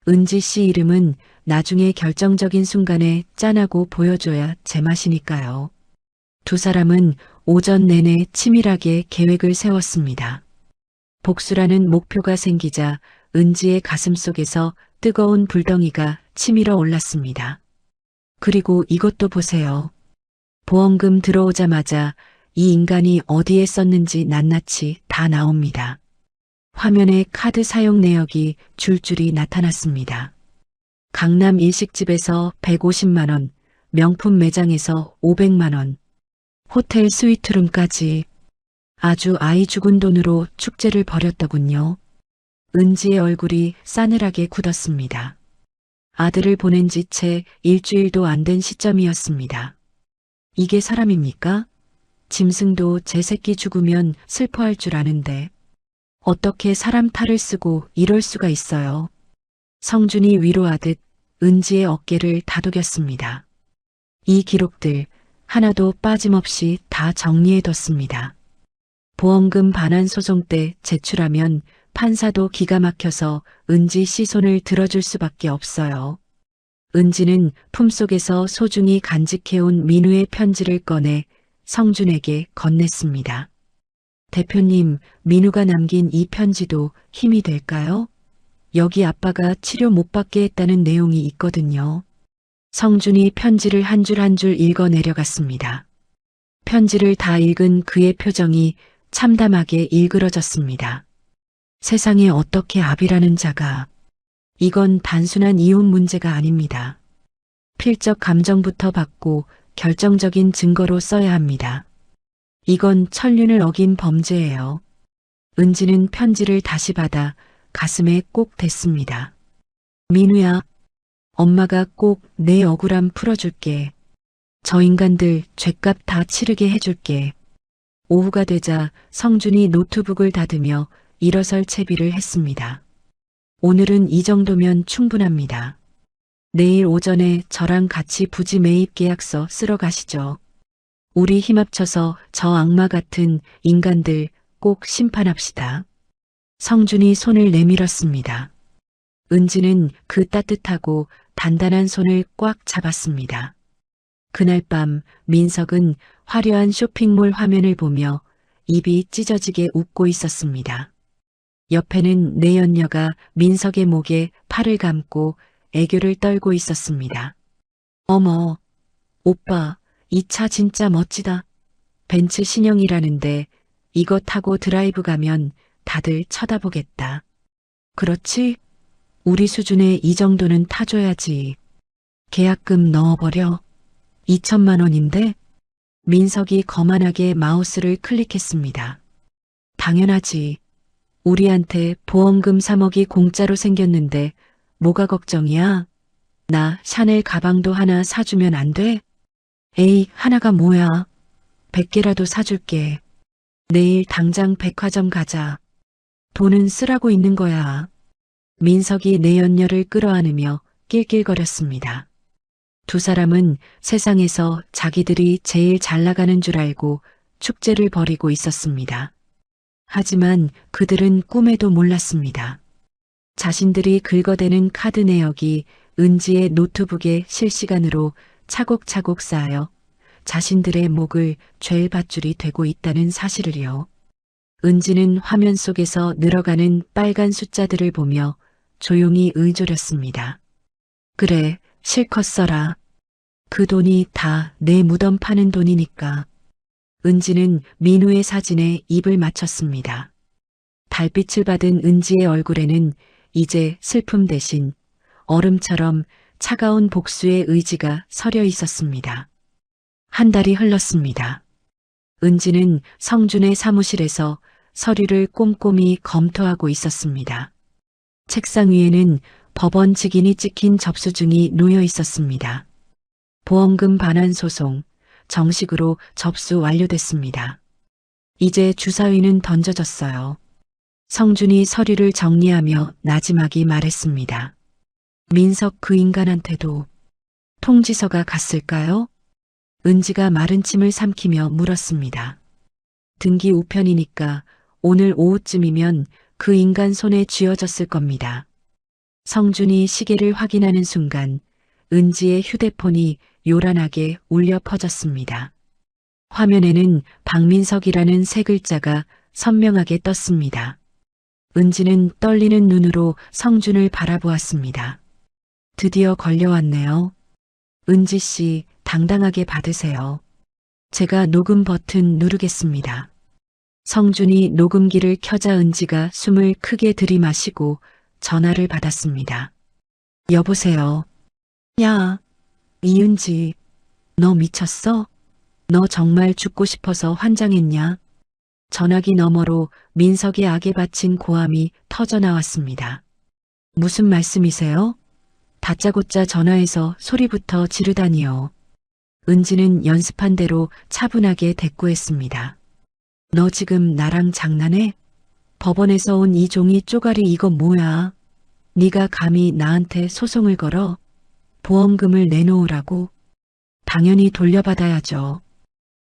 은지 씨 이름은 나중에 결정적인 순간에 짠하고 보여줘야 제맛이니까요. 두 사람은 오전 내내 치밀하게 계획을 세웠습니다. 복수라는 목표가 생기자 은지의 가슴속에서 뜨거운 불덩이가 치밀어 올랐습니다. 그리고 이것도 보세요. 보험금 들어오자마자 이 인간이 어디에 썼는지 낱낱이 다 나옵니다. 화면에 카드 사용 내역이 줄줄이 나타났습니다. 강남 일식집에서 150만 원, 명품 매장에서 500만 원, 호텔 스위트룸까지 아주 아이 죽은 돈으로 축제를 벌였더군요. 은지의 얼굴이 싸늘하게 굳었습니다. 아들을 보낸 지 채 일주일도 안 된 시점이었습니다. 이게 사람입니까? 짐승도 제 새끼 죽으면 슬퍼할 줄 아는데 어떻게 사람 탈을 쓰고 이럴 수가 있어요. 성준이 위로하듯 은지의 어깨를 다독였습니다. 이 기록들 하나도 빠짐없이 다 정리해뒀습니다. 보험금 반환 소송 때 제출하면 판사도 기가 막혀서 은지 씨 손을 들어줄 수밖에 없어요. 은지는 품속에서 소중히 간직해온 민우의 편지를 꺼내 성준에게 건넸습니다. 대표님, 민우가 남긴 이 편지도 힘이 될까요? 여기 아빠가 치료 못 받게 했다는 내용이 있거든요. 성준이 편지를 한 줄 한 줄 읽어 내려갔습니다. 편지를 다 읽은 그의 표정이 참담하게 일그러졌습니다. 세상에 어떻게 아비라는 자가. 이건 단순한 이혼 문제가 아닙니다. 필적 감정부터 받고 결정적인 증거로 써야 합니다. 이건 천륜을 어긴 범죄예요. 은지는 편지를 다시 받아 가슴에 꼭 댔습니다. 민우야, 엄마가 꼭 내 억울함 풀어줄게. 저 인간들 죗값 다 치르게 해줄게. 오후가 되자 성준이 노트북을 닫으며 일어설 채비를 했습니다. 오늘은 이 정도면 충분합니다. 내일 오전에 저랑 같이 부지 매입 계약서 쓰러 가시죠. 우리 힘 합쳐서 저 악마 같은 인간들 꼭 심판합시다. 성준이 손을 내밀었습니다. 은지는 그 따뜻하고 단단한 손을 꽉 잡았습니다. 그날 밤 민석은 화려한 쇼핑몰 화면을 보며 입이 찢어지게 웃고 있었습니다. 옆에는 내연녀가 민석의 목에 팔을 감고 애교를 떨고 있었습니다. 어머, 오빠, 이 차 진짜 멋지다. 벤츠 신형이라는데 이거 타고 드라이브 가면 다들 쳐다보겠다. 그렇지? 우리 수준에 이 정도는 타줘야지. 계약금 넣어버려. 2천만 원인데? 민석이 거만하게 마우스를 클릭했습니다. 당연하지. 우리한테 보험금 3억이 공짜로 생겼는데 뭐가 걱정이야? 나 샤넬 가방도 하나 사주면 안 돼? 에이, 하나가 뭐야. 100개라도 사줄게. 내일 당장 백화점 가자. 돈은 쓰라고 있는 거야. 민석이 내연녀를 끌어안으며 낄낄거렸습니다. 두 사람은 세상에서 자기들이 제일 잘 나가는 줄 알고 축제를 벌이고 있었습니다. 하지만 그들은 꿈에도 몰랐습니다. 자신들이 긁어대는 카드 내역이 은지의 노트북에 실시간으로 차곡차곡 쌓여 자신들의 목을 죄의 밧줄이 되고 있다는 사실을요. 은지는 화면 속에서 늘어가는 빨간 숫자들을 보며 조용히 의졸였습니다. 그래, 실컷 써라. 그 돈이 다 내 무덤 파는 돈이니까. 은지는 민우의 사진에 입을 맞췄습니다. 달빛을 받은 은지의 얼굴에는 이제 슬픔 대신 얼음처럼 차가운 복수의 의지가 서려 있었습니다. 한 달이 흘렀습니다. 은지는 성준의 사무실에서 서류를 꼼꼼히 검토하고 있었습니다. 책상 위에는 법원 직인이 찍힌 접수증이 놓여 있었습니다. 보험금 반환 소송 정식으로 접수 완료됐습니다. 이제 주사위는 던져졌어요. 성준이 서류를 정리하며 나지막이 말했습니다. 민석 그 인간한테도 통지서가 갔을까요? 은지가 마른 침을 삼키며 물었습니다. 등기 우편이니까 오늘 오후쯤이면 그 인간 손에 쥐어졌을 겁니다. 성준이 시계를 확인하는 순간 은지의 휴대폰이 요란하게 울려 퍼졌습니다. 화면에는 박민석이라는 세 글자가 선명하게 떴습니다. 은지는 떨리는 눈으로 성준을 바라보았습니다. 드디어 걸려왔네요. 은지 씨, 당당하게 받으세요. 제가 녹음 버튼 누르겠습니다. 성준이 녹음기를 켜자 은지가 숨을 크게 들이마시고 전화를 받았습니다. 여보세요. 야, 이은지, 너 미쳤어? 너 정말 죽고 싶어서 환장했냐? 전화기 너머로 민석의 악에 바친 고함이 터져나왔습니다. 무슨 말씀이세요? 다짜고짜 전화해서 소리부터 지르다니요. 은지는 연습한 대로 차분하게 대꾸했습니다. 너 지금 나랑 장난해? 법원에서 온 이 종이 쪼가리 이거 뭐야? 네가 감히 나한테 소송을 걸어? 보험금을 내놓으라고? 당연히 돌려받아야죠.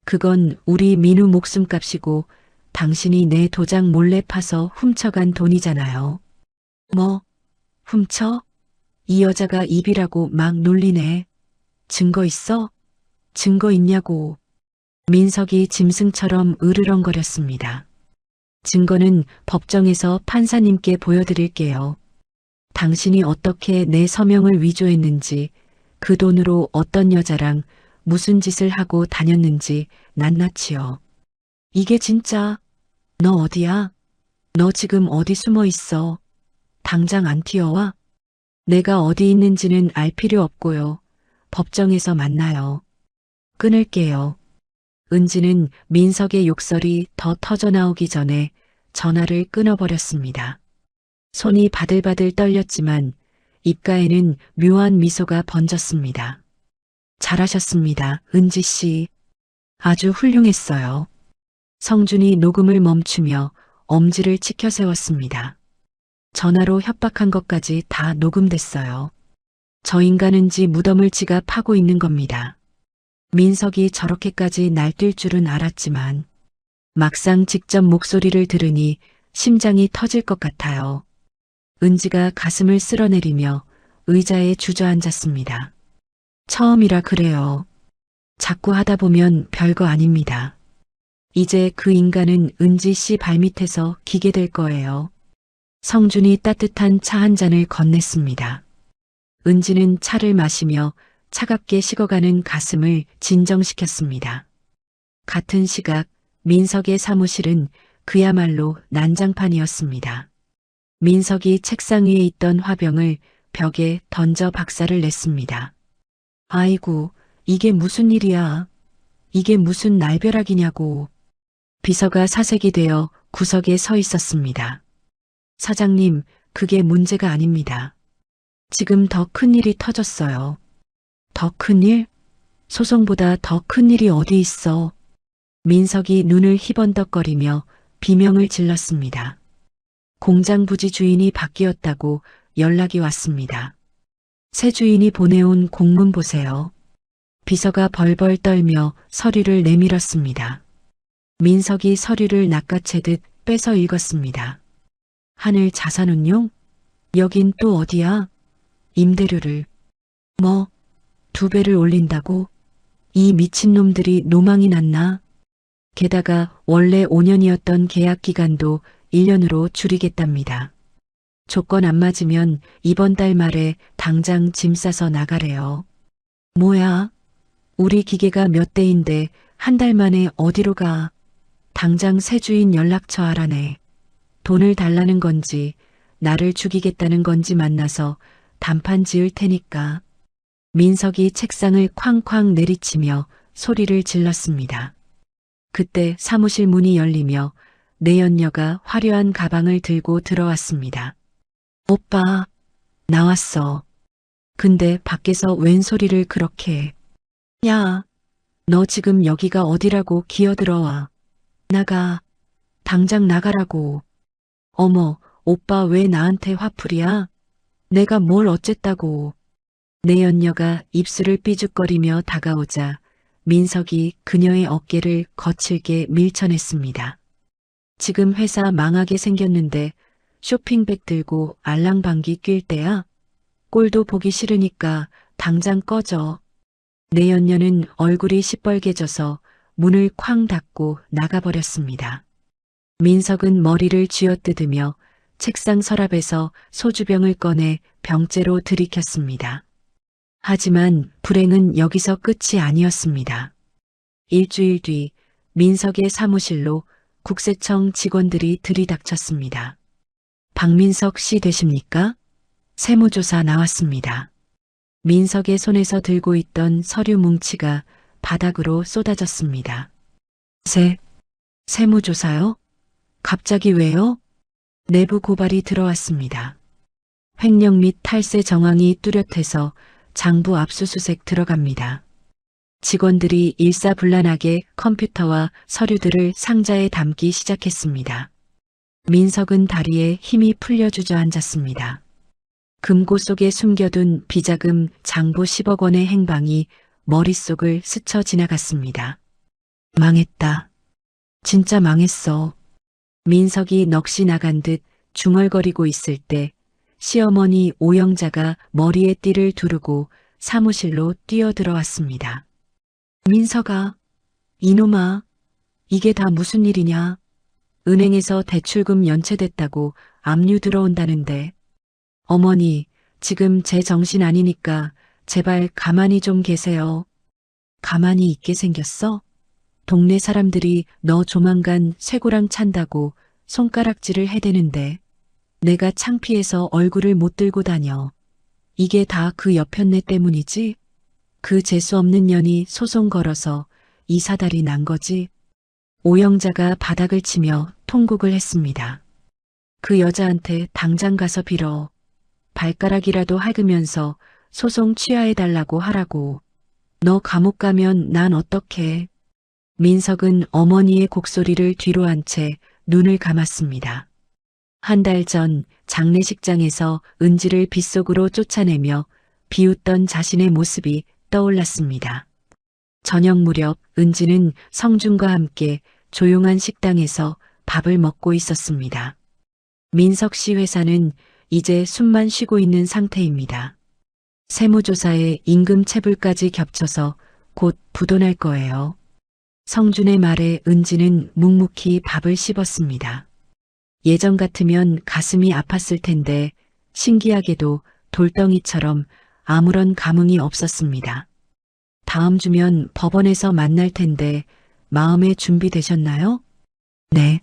그건 우리 민우 목숨값이고 당신이 내 도장 몰래 파서 훔쳐간 돈이잖아요. 뭐? 훔쳐? 이 여자가 입이라고 막 놀리네. 증거 있어? 증거 있냐고. 민석이 짐승처럼 으르렁거렸습니다. 증거는 법정에서 판사님께 보여드릴게요. 당신이 어떻게 내 서명을 위조했는지, 그 돈으로 어떤 여자랑 무슨 짓을 하고 다녔는지 낱낱이요. 이게 진짜. 너 어디야? 너 지금 어디 숨어 있어? 당장 안 튀어와? 내가 어디 있는지는 알 필요 없고요. 법정에서 만나요. 끊을게요. 은지는 민석의 욕설이 더 터져나오기 전에 전화를 끊어버렸습니다. 손이 바들바들 떨렸지만 입가에는 묘한 미소가 번졌습니다. 잘하셨습니다, 은지 씨. 아주 훌륭했어요. 성준이 녹음을 멈추며 엄지를 치켜 세웠습니다. 전화로 협박한 것까지 다 녹음됐어요. 저 인간은 지 무덤을 지가 파고 있는 겁니다. 민석이 저렇게까지 날뛸 줄은 알았지만 막상 직접 목소리를 들으니 심장이 터질 것 같아요. 은지가 가슴을 쓸어내리며 의자에 주저앉았습니다. 처음이라 그래요. 자꾸 하다 보면 별거 아닙니다. 이제 그 인간은 은지 씨 발밑에서 기게 될 거예요. 성준이 따뜻한 차 한 잔을 건넸습니다. 은지는 차를 마시며 차갑게 식어가는 가슴을 진정시켰습니다. 같은 시각 민석의 사무실은 그야말로 난장판이었습니다. 민석이 책상 위에 있던 화병을 벽에 던져 박살을 냈습니다. 아이고, 이게 무슨 일이야? 이게 무슨 날벼락이냐고. 비서가 사색이 되어 구석에 서 있었습니다. 사장님, 그게 문제가 아닙니다. 지금 더 큰 일이 터졌어요. 더 큰 일? 소송보다 더 큰 일이 어디 있어? 민석이 눈을 희번덕거리며 비명을 질렀습니다. 공장 부지 주인이 바뀌었다고 연락이 왔습니다. 새 주인이 보내온 공문 보세요. 비서가 벌벌 떨며 서류를 내밀었습니다. 민석이 서류를 낚아채듯 빼서 읽었습니다. 하늘 자산운용? 여긴 또 어디야? 임대료를. 뭐? 2배를 올린다고? 이 미친놈들이 노망이 났나? 게다가 원래 5년이었던 계약 기간도 1년으로 줄이겠답니다. 조건 안 맞으면 이번 달 말에 당장 짐 싸서 나가래요. 뭐야? 우리 기계가 몇 대인데 한 달 만에 어디로 가? 당장 새 주인 연락처 알아내. 돈을 달라는 건지 나를 죽이겠다는 건지 만나서 단판 지을 테니까. 민석이 책상을 쾅쾅 내리치며 소리를 질렀습니다. 그때 사무실 문이 열리며 내연녀가 화려한 가방을 들고 들어왔습니다. 오빠, 나왔어. 근데 밖에서 웬 소리를 그렇게 해. 야, 너 지금 여기가 어디라고 기어들어와. 나가. 당장 나가라고. 어머, 오빠 왜 나한테 화풀이야? 내가 뭘 어쨌다고. 내연녀가 입술을 삐죽거리며 다가오자 민석이 그녀의 어깨를 거칠게 밀쳐냈습니다. 지금 회사 망하게 생겼는데 쇼핑백 들고 알랑방귀 낄 때야? 꼴도 보기 싫으니까 당장 꺼져. 내연녀는 얼굴이 시뻘개져서 문을 쾅 닫고 나가버렸습니다. 민석은 머리를 쥐어뜯으며 책상 서랍에서 소주병을 꺼내 병째로 들이켰습니다. 하지만 불행은 여기서 끝이 아니었습니다. 일주일 뒤 민석의 사무실로 국세청 직원들이 들이닥쳤습니다. 박민석 씨 되십니까? 세무조사 나왔습니다. 민석의 손에서 들고 있던 서류 뭉치가 바닥으로 쏟아졌습니다. 세무조사요? 갑자기 왜요? 내부 고발이 들어왔습니다. 횡령 및 탈세 정황이 뚜렷해서 장부 압수수색 들어갑니다. 직원들이 일사불란하게 컴퓨터와 서류들을 상자에 담기 시작했습니다. 민석은 다리에 힘이 풀려 주저앉았습니다. 금고 속에 숨겨둔 비자금 장부 10억 원의 행방이 머릿속을 스쳐 지나갔습니다. 망했다. 진짜 망했어. 민석이 넋이 나간 듯 중얼거리고 있을 때 시어머니 오영자가 머리에 띠를 두르고 사무실로 뛰어들어왔습니다. 민석아, 이놈아, 이게 다 무슨 일이냐? 은행에서 대출금 연체됐다고 압류 들어온다는데. 어머니, 지금 제 정신 아니니까 제발 가만히 좀 계세요. 가만히 있게 생겼어? 동네 사람들이 너 조만간 쇠고랑 찬다고 손가락질을 해대는데 내가 창피해서 얼굴을 못 들고 다녀. 이게 다 그 여편네 때문이지? 그 재수 없는 년이 소송 걸어서 이 사달이 난 거지? 오영자가 바닥을 치며 통곡을 했습니다. 그 여자한테 당장 가서 빌어. 발가락이라도 핥으면서 소송 취하해달라고 하라고. 너 감옥 가면 난 어떡해. 민석은 어머니의 곡소리를 뒤로 한 채 눈을 감았습니다. 한 달 전 장례식장에서 은지를 빗속으로 쫓아내며 비웃던 자신의 모습이 떠올랐습니다. 저녁 무렵 은지는 성준과 함께 조용한 식당에서 밥을 먹고 있었습니다. 민석 씨 회사는 이제 숨만 쉬고 있는 상태입니다. 세무조사에 임금 체불까지 겹쳐서 곧 부도날 거예요. 성준의 말에 은지는 묵묵히 밥을 씹었습니다. 예전 같으면 가슴이 아팠을 텐데 신기하게도 돌덩이처럼 아무런 감흥이 없었습니다. 다음 주면 법원에서 만날 텐데 마음에 준비되셨나요? 네.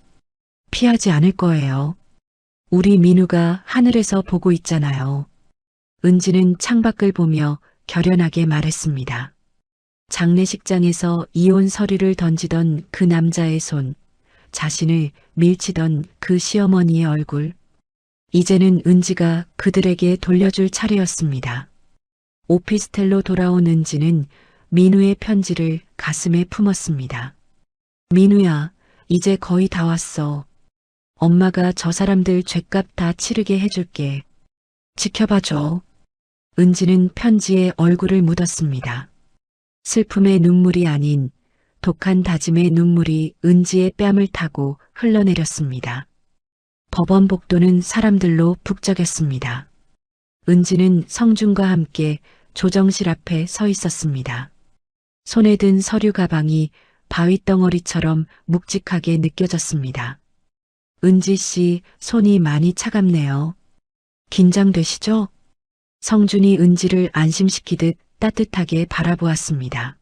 피하지 않을 거예요. 우리 민우가 하늘에서 보고 있잖아요. 은지는 창밖을 보며 결연하게 말했습니다. 장례식장에서 이혼 서류를 던지던 그 남자의 손, 자신을 밀치던 그 시어머니의 얼굴. 이제는 은지가 그들에게 돌려줄 차례였습니다. 오피스텔로 돌아온 은지는 민우의 편지를 가슴에 품었습니다. 민우야, 이제 거의 다 왔어. 엄마가 저 사람들 죗값 다 치르게 해줄게. 지켜봐줘. 은지는 편지에 얼굴을 묻었습니다. 슬픔의 눈물이 아닌 독한 다짐의 눈물이 은지의 뺨을 타고 흘러내렸습니다. 법원 복도는 사람들로 북적였습니다. 은지는 성준과 함께 조정실 앞에 서 있었습니다. 손에 든 서류 가방이 바위덩어리처럼 묵직하게 느껴졌습니다. 은지 씨, 손이 많이 차갑네요. 긴장되시죠? 성준이 은지를 안심시키듯 따뜻하게 바라보았습니다.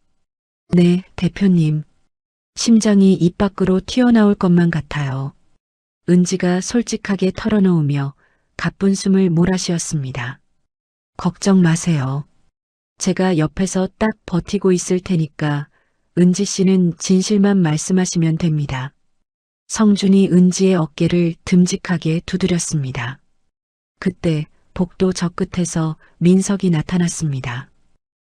네, 대표님. 심장이 입 밖으로 튀어나올 것만 같아요. 은지가 솔직하게 털어놓으며 가쁜 숨을 몰아쉬었습니다. 걱정 마세요. 제가 옆에서 딱 버티고 있을 테니까 은지 씨는 진실만 말씀하시면 됩니다. 성준이 은지의 어깨를 듬직하게 두드렸습니다. 그때 복도 저 끝에서 민석이 나타났습니다.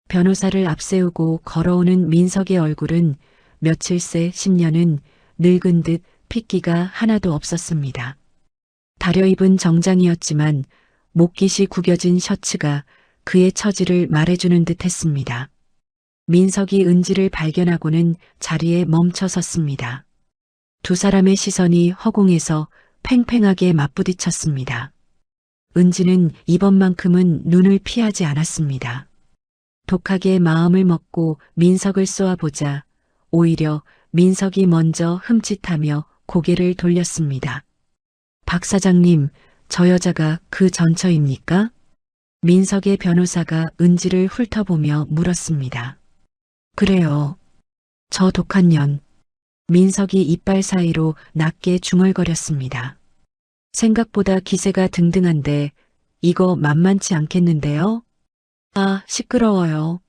변호사를 앞세우고 걸어오는 민석의 얼굴은 며칠 새 10년은 늙은 듯 핏기가 하나도 없었습니다. 다려입은 정장이었지만 목깃이 구겨진 셔츠가 그의 처지를 말해주는 듯 했습니다. 민석이 은지를 발견하고는 자리에 멈춰 섰습니다. 두 사람의 시선이 허공에서 팽팽하게 맞부딪혔습니다. 은지는 이번만큼은 눈을 피하지 않았습니다. 독하게 마음을 먹고 민석을 쏘아보자 오히려 민석이 먼저 흠칫하며 고개를 돌렸습니다. 박 사장님, 저 여자가 그 전처입니까? 민석의 변호사가 은지를 훑어보며 물었습니다. 그래요. 저 독한 년. 민석이 이빨 사이로 낮게 중얼거렸습니다. 생각보다 기세가 등등한데 이거 만만치 않겠는데요? 아, 시끄러워요.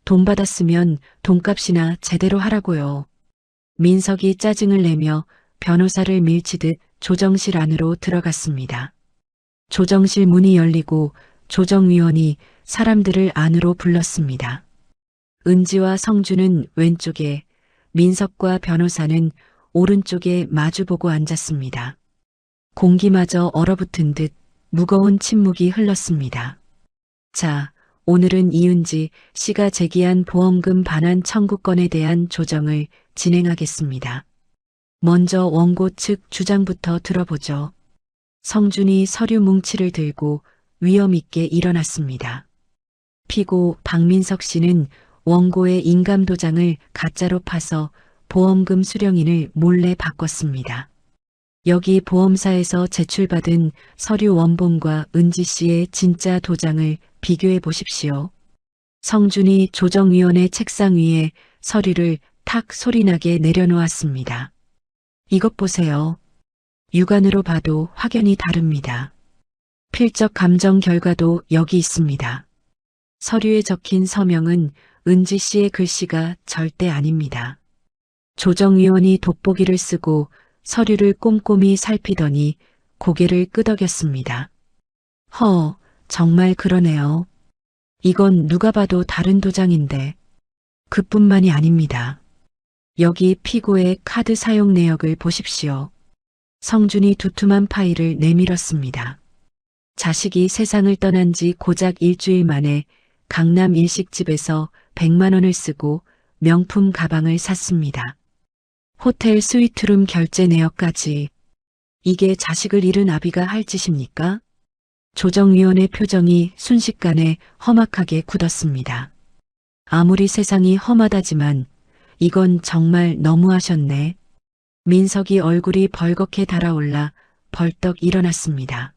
돈 받았으면 돈값이나 제대로 하라고요. 민석이 짜증을 내며 변호사를 밀치듯 조정실 안으로 들어갔습니다. 조정실 문이 열리고 조정위원이 사람들을 안으로 불렀습니다. 은지와 성주는 왼쪽에, 민석과 변호사는 오른쪽에 마주보고 앉았습니다. 공기마저 얼어붙은 듯 무거운 침묵이 흘렀습니다. 자, 오늘은 이은지 씨가 제기한 보험금 반환 청구건에 대한 조정을 진행하겠습니다. 먼저 원고 측 주장부터 들어보죠. 성준이 서류 뭉치를 들고 위험 있게 일어났습니다. 피고 박민석 씨는 원고의 인감도장을 가짜로 파서 보험금 수령인을 몰래 바꿨습니다. 여기 보험사에서 제출받은 서류 원본과 은지 씨의 진짜 도장을 비교해 보십시오. 성준이 조정위원회 책상 위에 서류를 탁 소리나게 내려놓았습니다. 이것 보세요. 육안으로 봐도 확연히 다릅니다. 필적 감정 결과도 여기 있습니다. 서류에 적힌 서명은 은지 씨의 글씨가 절대 아닙니다. 조정위원이 돋보기를 쓰고 서류를 꼼꼼히 살피더니 고개를 끄덕였습니다. 정말 그러네요. 이건 누가 봐도 다른 도장인데 그뿐만이 아닙니다. 여기 피고의 카드 사용 내역을 보십시오. 성준이 두툼한 파일을 내밀었습니다. 자식이 세상을 떠난 지 고작 일주일 만에 강남 일식집에서 100만 원을 쓰고 명품 가방을 샀습니다. 호텔 스위트룸 결제 내역까지. 이게 자식을 잃은 아비가 할 짓입니까? 조정위원의 표정이 순식간에 험악하게 굳었습니다. 아무리 세상이 험하다지만 이건 정말 너무하셨네. 민석이 얼굴이 벌겋게 달아올라 벌떡 일어났습니다.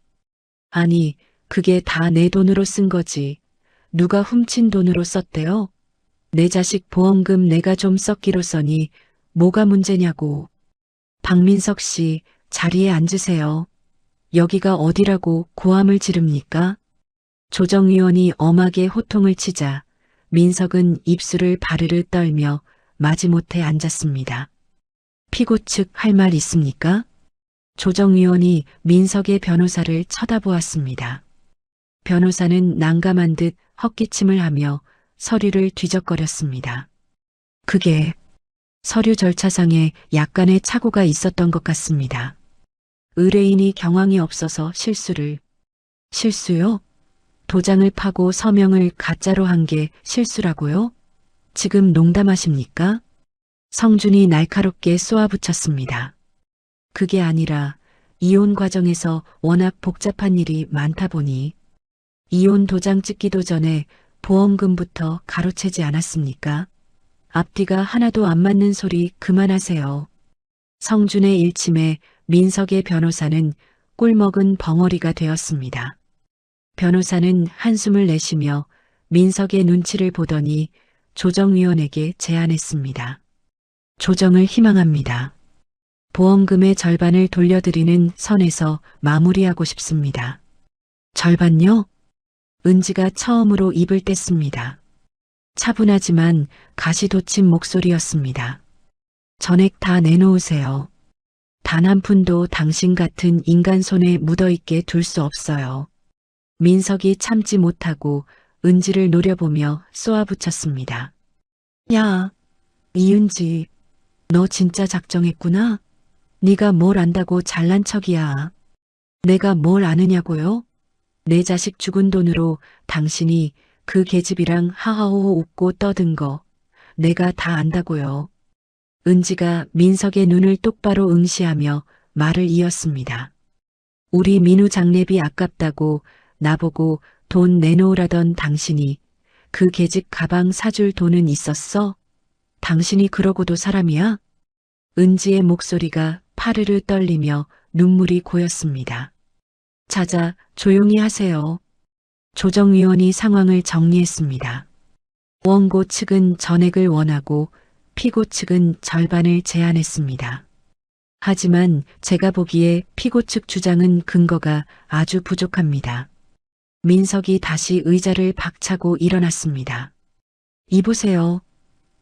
아니, 그게 다 내 돈으로 쓴 거지. 누가 훔친 돈으로 썼대요? 내 자식 보험금 내가 좀 썼기로 써니 뭐가 문제냐고. 박민석 씨, 자리에 앉으세요. 여기가 어디라고 고함을 지릅니까? 조정위원이 엄하게 호통을 치자 민석은 입술을 바르르 떨며 마지못해 앉았습니다. 피고 측 할 말 있습니까? 조정위원이 민석의 변호사를 쳐다보았습니다. 변호사는 난감한 듯 헛기침을 하며 서류를 뒤적거렸습니다. 그게 서류 절차상에 약간의 착오가 있었던 것 같습니다. 의뢰인이 경황이 없어서 실수요? 도장을 파고 서명을 가짜로 한 게 실수라고요? 지금 농담하십니까? 성준이 날카롭게 쏘아붙였습니다. 그게 아니라 이혼 과정에서 워낙 복잡한 일이 많다 보니 이혼 도장 찍기도 전에 보험금부터 가로채지 않았습니까? 앞뒤가 하나도 안 맞는 소리 그만하세요. 성준의 일침에 민석의 변호사는 꿀먹은 벙어리가 되었습니다. 변호사는 한숨을 내쉬며 민석의 눈치를 보더니 조정위원에게 제안했습니다. 조정을 희망합니다. 보험금의 절반을 돌려드리는 선에서 마무리하고 싶습니다. 절반요? 은지가 처음으로 입을 뗐습니다. 차분하지만 가시돋친 목소리였습니다. 전액 다 내놓으세요. 단 한 푼도 당신 같은 인간 손에 묻어있게 둘 수 없어요. 민석이 참지 못하고 은지를 노려보며 쏘아붙였습니다. 야, 이은지, 너 진짜 작정했구나? 네가 뭘 안다고 잘난 척이야. 내가 뭘 아느냐고요? 내 자식 죽은 돈으로 당신이 그 계집이랑 하하호호 웃고 떠든 거 내가 다 안다고요. 은지가 민석의 눈을 똑바로 응시하며 말을 이었습니다. 우리 민우 장례비 아깝다고 나보고 돈 내놓으라던 당신이 그 계집 가방 사줄 돈은 있었어? 당신이 그러고도 사람이야? 은지의 목소리가 파르르 떨리며 눈물이 고였습니다. 자자, 조용히 하세요. 조정위원이 상황을 정리했습니다. 원고 측은 전액을 원하고 피고 측은 절반을 제안했습니다. 하지만 제가 보기에 피고 측 주장은 근거가 아주 부족합니다. 민석이 다시 의자를 박차고 일어났습니다. 이보세요.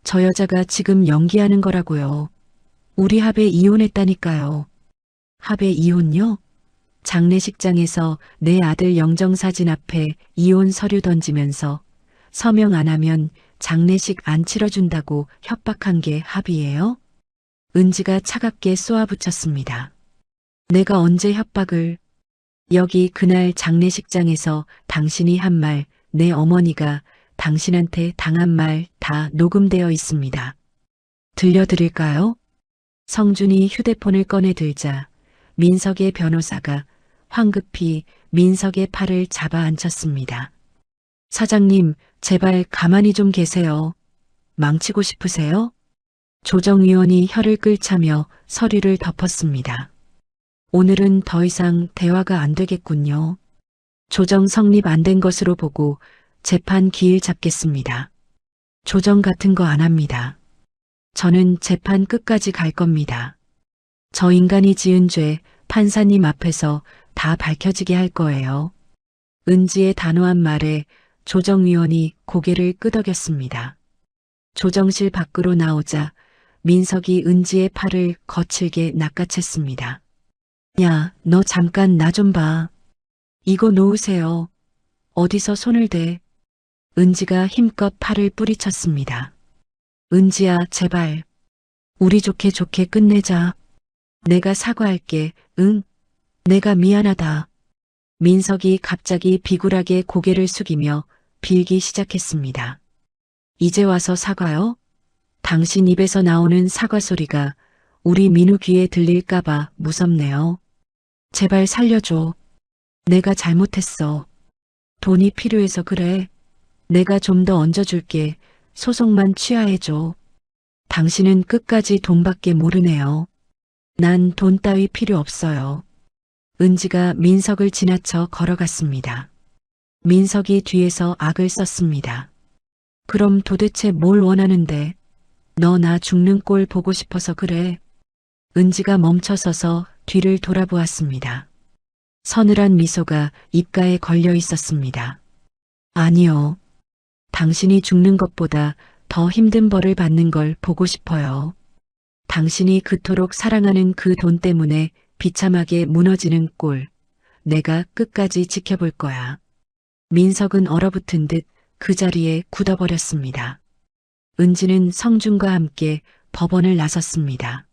저 여자가 지금 연기하는 거라고요. 우리 합의 이혼했다니까요. 합의 이혼요? 장례식장에서 내 아들 영정사진 앞에 이혼 서류 던지면서 서명 안 하면 장례식 안 치러준다고 협박한 게 합의예요? 은지가 차갑게 쏘아붙였습니다. 내가 언제 협박을... 여기 그날 장례식장에서 당신이 한 말, 내 어머니가 당신한테 당한 말 다 녹음되어 있습니다. 들려드릴까요? 성준이 휴대폰을 꺼내 들자 민석의 변호사가 황급히 민석의 팔을 잡아 앉혔습니다. 사장님, 제발 가만히 좀 계세요. 망치고 싶으세요? 조정위원이 혀를 끌차며 서류를 덮었습니다. 오늘은 더 이상 대화가 안 되겠군요. 조정 성립 안 된 것으로 보고 재판 기일 잡겠습니다. 조정 같은 거 안 합니다. 저는 재판 끝까지 갈 겁니다. 저 인간이 지은 죄 판사님 앞에서 다 밝혀지게 할 거예요. 은지의 단호한 말에 조정위원이 고개를 끄덕였습니다. 조정실 밖으로 나오자 민석이 은지의 팔을 거칠게 낚아챘습니다. 야, 너 잠깐 나 좀 봐. 이거 놓으세요. 어디서 손을 대. 은지가 힘껏 팔을 뿌리쳤습니다. 은지야, 제발. 우리 좋게 끝내자. 내가 사과할게. 응? 내가 미안하다. 민석이 갑자기 비굴하게 고개를 숙이며 빌기 시작했습니다. 이제 와서 사과요? 당신 입에서 나오는 사과 소리가 우리 민우 귀에 들릴까봐 무섭네요. 제발 살려줘. 내가 잘못했어. 돈이 필요해서 그래. 내가 좀 더 얹어줄게. 소송만 취하해줘. 당신은 끝까지 돈밖에 모르네요. 난 돈 따위 필요 없어요. 은지가 민석을 지나쳐 걸어갔습니다. 민석이 뒤에서 악을 썼습니다. 그럼 도대체 뭘 원하는데? 너 나 죽는 꼴 보고 싶어서 그래. 은지가 멈춰서서 뒤를 돌아보았습니다. 서늘한 미소가 입가에 걸려 있었습니다. 아니요. 당신이 죽는 것보다 더 힘든 벌을 받는 걸 보고 싶어요. 당신이 그토록 사랑하는 그 돈 때문에 비참하게 무너지는 꼴, 내가 끝까지 지켜볼 거야. 민석은 얼어붙은 듯 그 자리에 굳어버렸습니다. 은지는 성준과 함께 법원을 나섰습니다.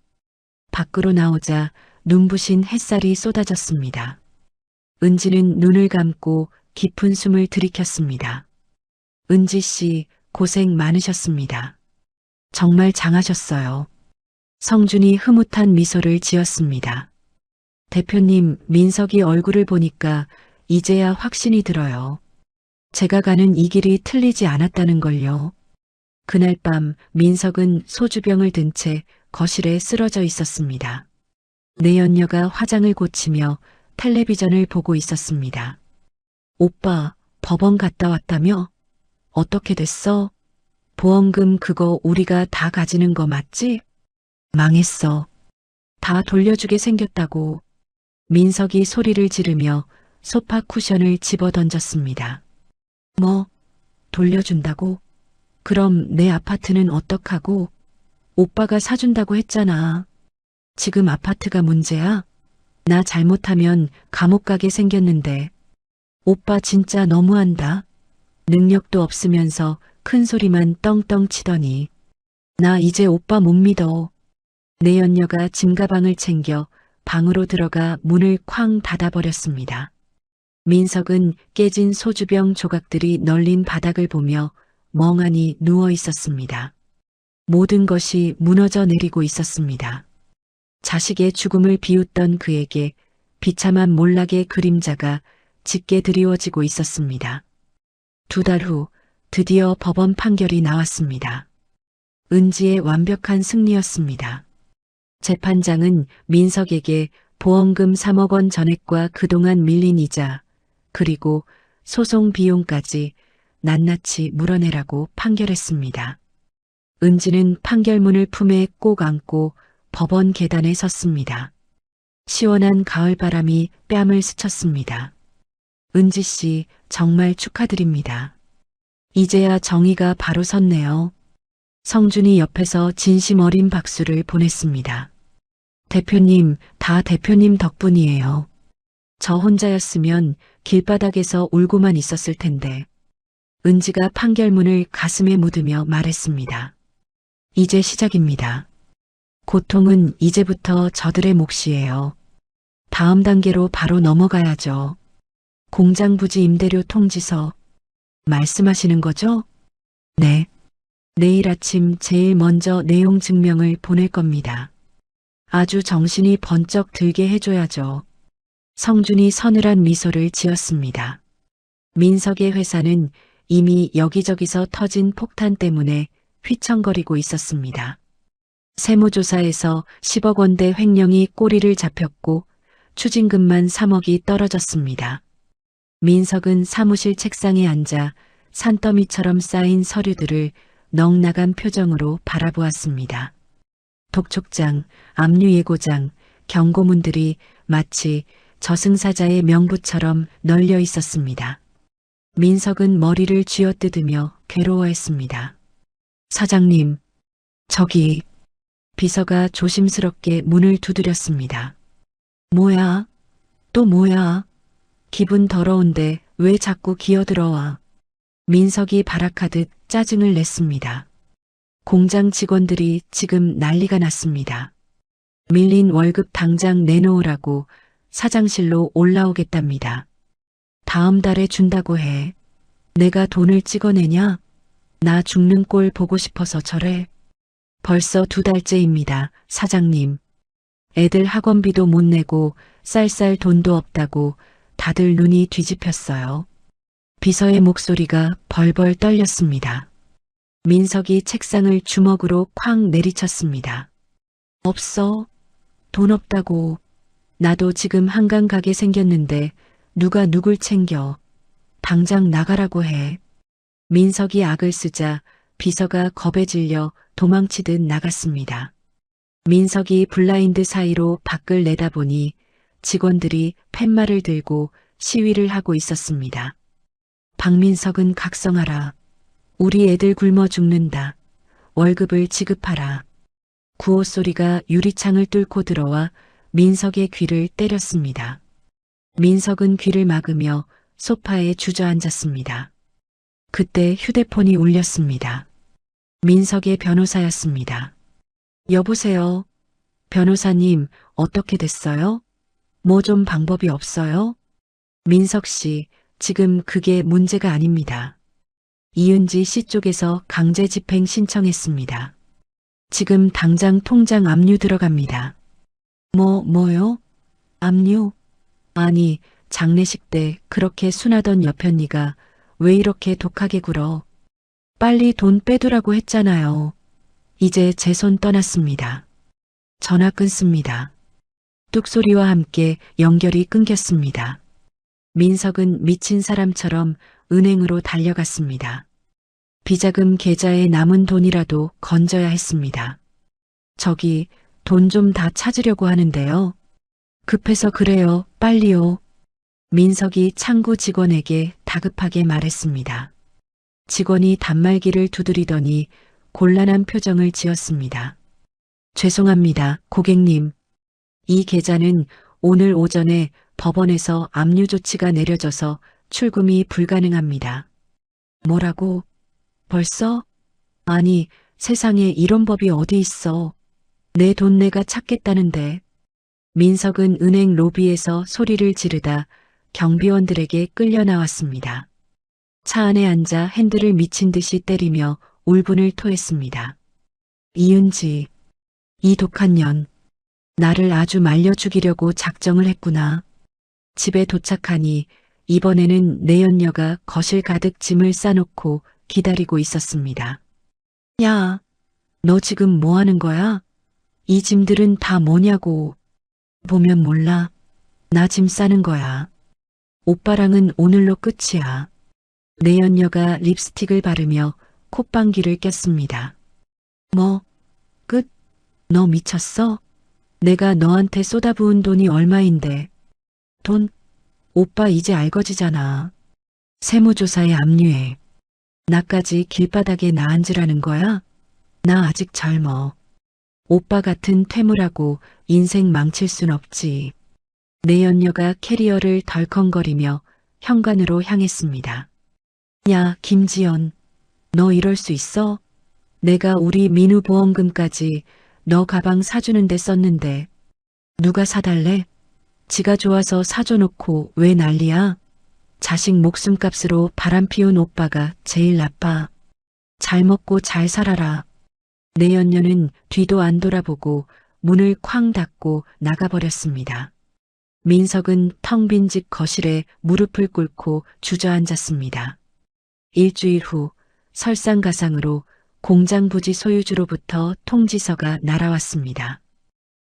밖으로 나오자 눈부신 햇살이 쏟아졌습니다. 은지는 눈을 감고 깊은 숨을 들이켰습니다. 은지 씨, 고생 많으셨습니다. 정말 장하셨어요. 성준이 흐뭇한 미소를 지었습니다. 대표님, 민석이 얼굴을 보니까 이제야 확신이 들어요. 제가 가는 이 길이 틀리지 않았다는 걸요. 그날 밤 민석은 소주병을 든 채 거실에 쓰러져 있었습니다. 내연녀가 화장을 고치며 텔레비전을 보고 있었습니다. 오빠, 법원 갔다 왔다며? 어떻게 됐어? 보험금 그거 우리가 다 가지는 거 맞지? 망했어. 다 돌려주게 생겼다고. 민석이 소리를 지르며 소파 쿠션을 집어 던졌습니다. 뭐? 돌려준다고? 그럼 내 아파트는 어떡하고? 오빠가 사준다고 했잖아. 지금 아파트가 문제야? 나 잘못하면 감옥 가게 생겼는데. 오빠 진짜 너무한다. 능력도 없으면서 큰 소리만 떵떵 치더니. 나 이제 오빠 못 믿어. 내연녀가 짐가방을 챙겨 방으로 들어가 문을 쾅 닫아버렸습니다. 민석은 깨진 소주병 조각들이 널린 바닥을 보며 멍하니 누워 있었습니다. 모든 것이 무너져 내리고 있었습니다. 자식의 죽음을 비웃던 그에게 비참한 몰락의 그림자가 짙게 드리워지고 있었습니다. 2달 후 드디어 법원 판결이 나왔습니다. 은지의 완벽한 승리였습니다. 재판장은 민석에게 보험금 3억 원 전액과 그동안 밀린 이자, 그리고 소송 비용까지 낱낱이 물어내라고 판결했습니다. 은지는 판결문을 품에 꼭 안고 법원 계단에 섰습니다. 시원한 가을바람이 뺨을 스쳤습니다. 은지 씨, 정말 축하드립니다. 이제야 정의가 바로 섰네요. 성준이 옆에서 진심 어린 박수를 보냈습니다. 대표님, 다 대표님 덕분이에요. 저 혼자였으면 길바닥에서 울고만 있었을 텐데. 은지가 판결문을 가슴에 묻으며 말했습니다. 이제 시작입니다. 고통은 이제부터 저들의 몫이에요. 다음 단계로 바로 넘어가야죠. 공장 부지 임대료 통지서 말씀하시는 거죠? 네. 내일 아침 제일 먼저 내용 증명을 보낼 겁니다. 아주 정신이 번쩍 들게 해줘야죠. 성준이 서늘한 미소를 지었습니다. 민석의 회사는 이미 여기저기서 터진 폭탄 때문에 휘청거리고 있었습니다. 세무조사에서 10억 원대 횡령이 꼬리를 잡혔고 추징금만 3억이 떨어졌습니다. 민석은 사무실 책상에 앉아 산더미처럼 쌓인 서류들을 넋나간 표정으로 바라보았습니다. 독촉장, 압류예고장, 경고문들이 마치 저승사자의 명부처럼 널려 있었습니다. 민석은 머리를 쥐어뜯으며 괴로워했습니다. 사장님, 저기... 비서가 조심스럽게 문을 두드렸습니다. 뭐야? 또 뭐야? 기분 더러운데 왜 자꾸 기어들어와? 민석이 발악하듯 짜증을 냈습니다. 공장 직원들이 지금 난리가 났습니다. 밀린 월급 당장 내놓으라고 사장실로 올라오겠답니다. 다음 달에 준다고 해. 내가 돈을 찍어내냐? 나 죽는 꼴 보고 싶어서 저래. 벌써 2달째입니다, 사장님. 애들 학원비도 못 내고 쌀쌀 돈도 없다고 다들 눈이 뒤집혔어요. 비서의 목소리가 벌벌 떨렸습니다. 민석이 책상을 주먹으로 쾅 내리쳤습니다. 없어. 돈 없다고. 나도 지금 한강 가게 생겼는데 누가 누굴 챙겨. 당장 나가라고 해. 민석이 악을 쓰자 비서가 겁에 질려 도망치듯 나갔습니다. 민석이 블라인드 사이로 밖을 내다보니 직원들이 팻말을 들고 시위를 하고 있었습니다. 박민석은 각성하라. 우리 애들 굶어 죽는다. 월급을 지급하라. 구호 소리가 유리창을 뚫고 들어와 민석의 귀를 때렸습니다. 민석은 귀를 막으며 소파에 주저앉았습니다. 그때 휴대폰이 울렸습니다. 민석의 변호사였습니다. 여보세요. 변호사님, 어떻게 됐어요? 뭐 좀 방법이 없어요? 민석 씨, 지금 그게 문제가 아닙니다. 이은지 씨 쪽에서 강제 집행 신청했습니다. 지금 당장 통장 압류 들어갑니다. 뭐요? 압류? 아니, 장례식 때 그렇게 순하던 여편니가 왜 이렇게 독하게 굴어? 빨리 돈 빼두라고 했잖아요. 이제 제 손 떠났습니다. 전화 끊습니다. 뚝소리와 함께 연결이 끊겼습니다. 민석은 미친 사람처럼 은행으로 달려갔습니다. 비자금 계좌에 남은 돈이라도 건져야 했습니다. 저기 돈 좀 다 찾으려고 하는데요. 급해서 그래요. 빨리요. 민석이 창구 직원에게 다급하게 말했습니다. 직원이 단말기를 두드리더니 곤란한 표정을 지었습니다. 죄송합니다, 고객님. 이 계좌는 오늘 오전에 법원에서 압류 조치가 내려져서 출금이 불가능합니다. 뭐라고? 벌써? 아니, 세상에 이런 법이 어디 있어. 내 돈 내가 찾겠다는데. 민석은 은행 로비에서 소리를 지르다 경비원들에게 끌려 나왔습니다. 차 안에 앉아 핸들을 미친 듯이 때리며 울분을 토했습니다. 이은지, 이 독한 년, 나를 아주 말려 죽이려고 작정을 했구나. 집에 도착하니 이번에는 내연녀가 거실 가득 짐을 싸놓고 기다리고 있었습니다. 야, 너 지금 뭐 하는 거야? 이 짐들은 다 뭐냐고. 보면 몰라. 나 짐 싸는 거야. 오빠랑은 오늘로 끝이야. 내연녀가 립스틱을 바르며 콧방귀를 꼈습니다. 뭐, 끝? 너 미쳤어? 내가 너한테 쏟아부은 돈이 얼마인데. 돈? 오빠 이제 알거지잖아. 세무조사에 압류해. 나까지 길바닥에 나앉으라는 거야? 나 아직 젊어. 오빠 같은 퇴물하고 인생 망칠 순 없지. 내연녀가 캐리어를 덜컹거리며 현관으로 향했습니다. 야, 김지연. 너 이럴 수 있어? 내가 우리 민우 보험금까지 너 가방 사주는데 썼는데 누가 사달래? 지가 좋아서 사줘놓고 왜 난리야? 자식 목숨값으로 바람 피운 오빠가 제일 나빠. 잘 먹고 잘 살아라. 내연녀는 뒤도 안 돌아보고 문을 쾅 닫고 나가버렸습니다. 민석은 텅 빈 집 거실에 무릎을 꿇고 주저앉았습니다. 일주일 후 설상가상으로 공장 부지 소유주로부터 통지서가 날아왔습니다.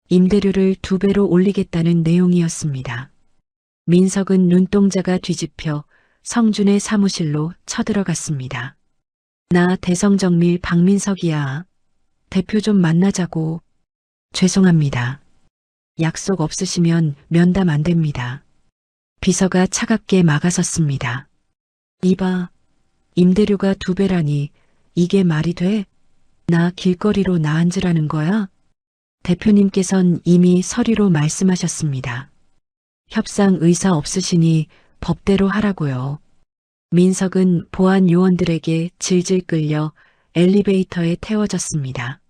임대료를 2배로 올리겠다는 내용이었습니다. 민석은 눈동자가 뒤집혀 성준의 사무실로 쳐들어갔습니다. 나 대성정밀 박민석이야. 대표 좀 만나자고. 죄송합니다. 약속 없으시면 면담 안 됩니다. 비서가 차갑게 막아섰습니다. 이봐, 임대료가 2배라니 이게 말이 돼? 나 길거리로 나앉으라는 거야? 대표님께선 이미 서류로 말씀하셨습니다. 협상 의사 없으시니 법대로 하라고요. 민석은 보안 요원들에게 질질 끌려 엘리베이터에 태워졌습니다.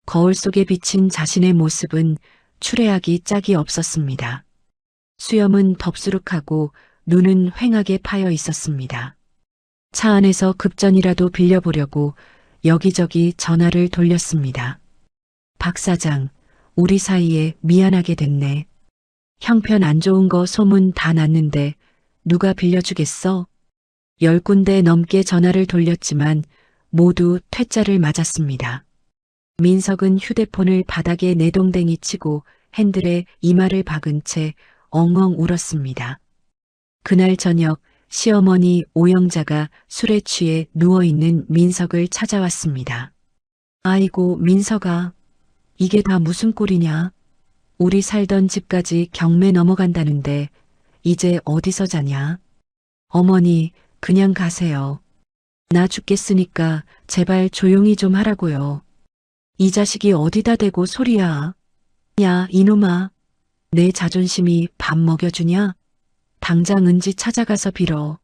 거울 속에 비친 자신의 모습은 추레하기 짝이 없었습니다. 수염은 덥수룩하고 눈은 휑하게 파여 있었습니다. 차 안에서 급전이라도 빌려보려고 여기저기 전화를 돌렸습니다. 박 사장, 우리 사이에 미안하게 됐네. 형편 안 좋은 거 소문 다 났는데 누가 빌려주겠어? 10군데 넘게 전화를 돌렸지만 모두 퇴짜를 맞았습니다. 민석은 휴대폰을 바닥에 내동댕이 치고 핸들에 이마를 박은 채 엉엉 울었습니다. 그날 저녁 시어머니 오영자가 술에 취해 누워있는 민석을 찾아왔습니다. 아이고 민석아, 이게 다 무슨 꼴이냐? 우리 살던 집까지 경매 넘어간다는데 이제 어디서 자냐? 어머니 그냥 가세요. 나 죽겠으니까 제발 조용히 좀 하라고요. 이 자식이 어디다 대고 소리야. 야 이놈아, 내 자존심이 밥 먹여주냐? 당장 은지 찾아가서 빌어.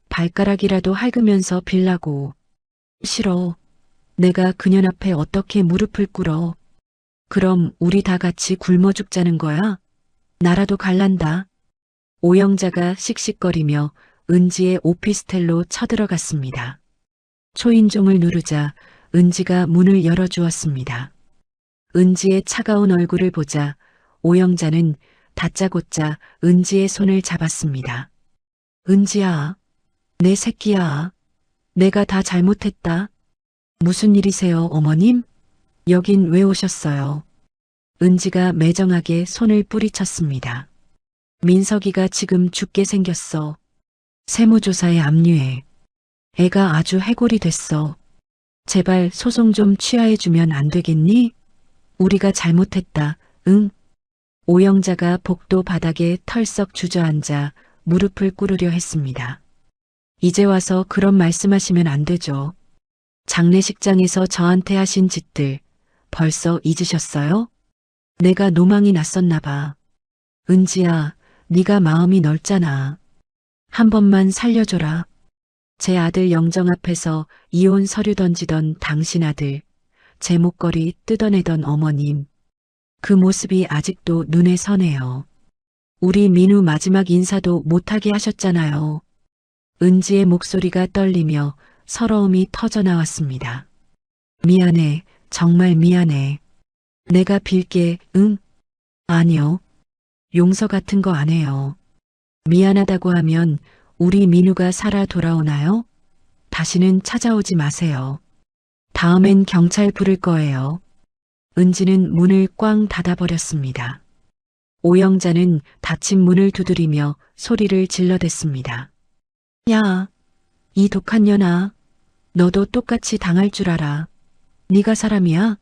발가락이라도 핥으면서 빌라고. 싫어. 내가 그년 앞에 어떻게 무릎을 꿇어. 그럼 우리 다 같이 굶어 죽자는 거야? 나라도 갈란다. 오영자가 씩씩거리며 은지의 오피스텔로 쳐들어갔습니다. 초인종을 누르자 은지가 문을 열어주었습니다. 은지의 차가운 얼굴을 보자 오영자는 다짜고짜 은지의 손을 잡았습니다. 은지야, 내 새끼야. 내가 다 잘못했다. 무슨 일이세요, 어머님? 여긴 왜 오셨어요? 은지가 매정하게 손을 뿌리쳤습니다. 민석이가 지금 죽게 생겼어. 세무조사에 압류해. 애가 아주 해골이 됐어. 제발 소송 좀 취하해주면 안 되겠니? 우리가 잘못했다. 응? 오영자가 복도 바닥에 털썩 주저앉아 무릎을 꿇으려 했습니다. 이제 와서 그런 말씀하시면 안 되죠. 장례식장에서 저한테 하신 짓들 벌써 잊으셨어요? 내가 노망이 났었나 봐. 은지야, 네가 마음이 넓잖아. 한 번만 살려줘라. 제 아들 영정 앞에서 이혼 서류 던지던 당신 아들, 제 목걸이 뜯어내던 어머님. 그 모습이 아직도 눈에 선해요. 우리 민우 마지막 인사도 못하게 하셨잖아요. 은지의 목소리가 떨리며 서러움이 터져 나왔습니다. 미안해, 정말 미안해. 내가 빌게, 응? 아니요. 용서 같은 거 안 해요. 미안하다고 하면 우리 민우가 살아 돌아오나요? 다시는 찾아오지 마세요. 다음엔 경찰 부를 거예요. 은지는 문을 꽝 닫아버렸습니다. 오영자는 닫힌 문을 두드리며 소리를 질러댔습니다. 야, 이 독한 년아, 너도 똑같이 당할 줄 알아. 네가 사람이야?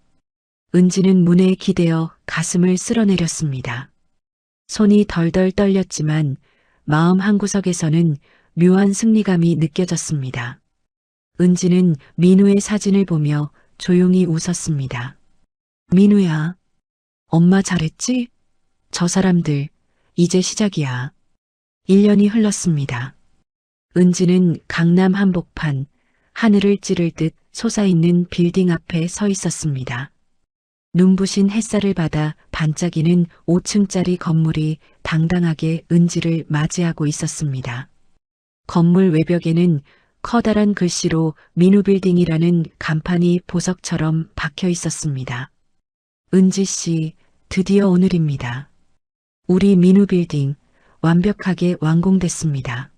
은지는 문에 기대어 가슴을 쓸어내렸습니다. 손이 덜덜 떨렸지만 마음 한구석에서는 묘한 승리감이 느껴졌습니다. 은지는 민우의 사진을 보며 조용히 웃었습니다. 민우야, 엄마 잘했지? 저 사람들, 이제 시작이야. 1년이 흘렀습니다. 은지는 강남 한복판, 하늘을 찌를 듯 솟아있는 빌딩 앞에 서 있었습니다. 눈부신 햇살을 받아 반짝이는 5층짜리 건물이 당당하게 은지를 맞이하고 있었습니다. 건물 외벽에는 커다란 글씨로 민우빌딩이라는 간판이 보석처럼 박혀 있었습니다. 은지 씨, 드디어 오늘입니다. 우리 민우빌딩 완벽하게 완공됐습니다.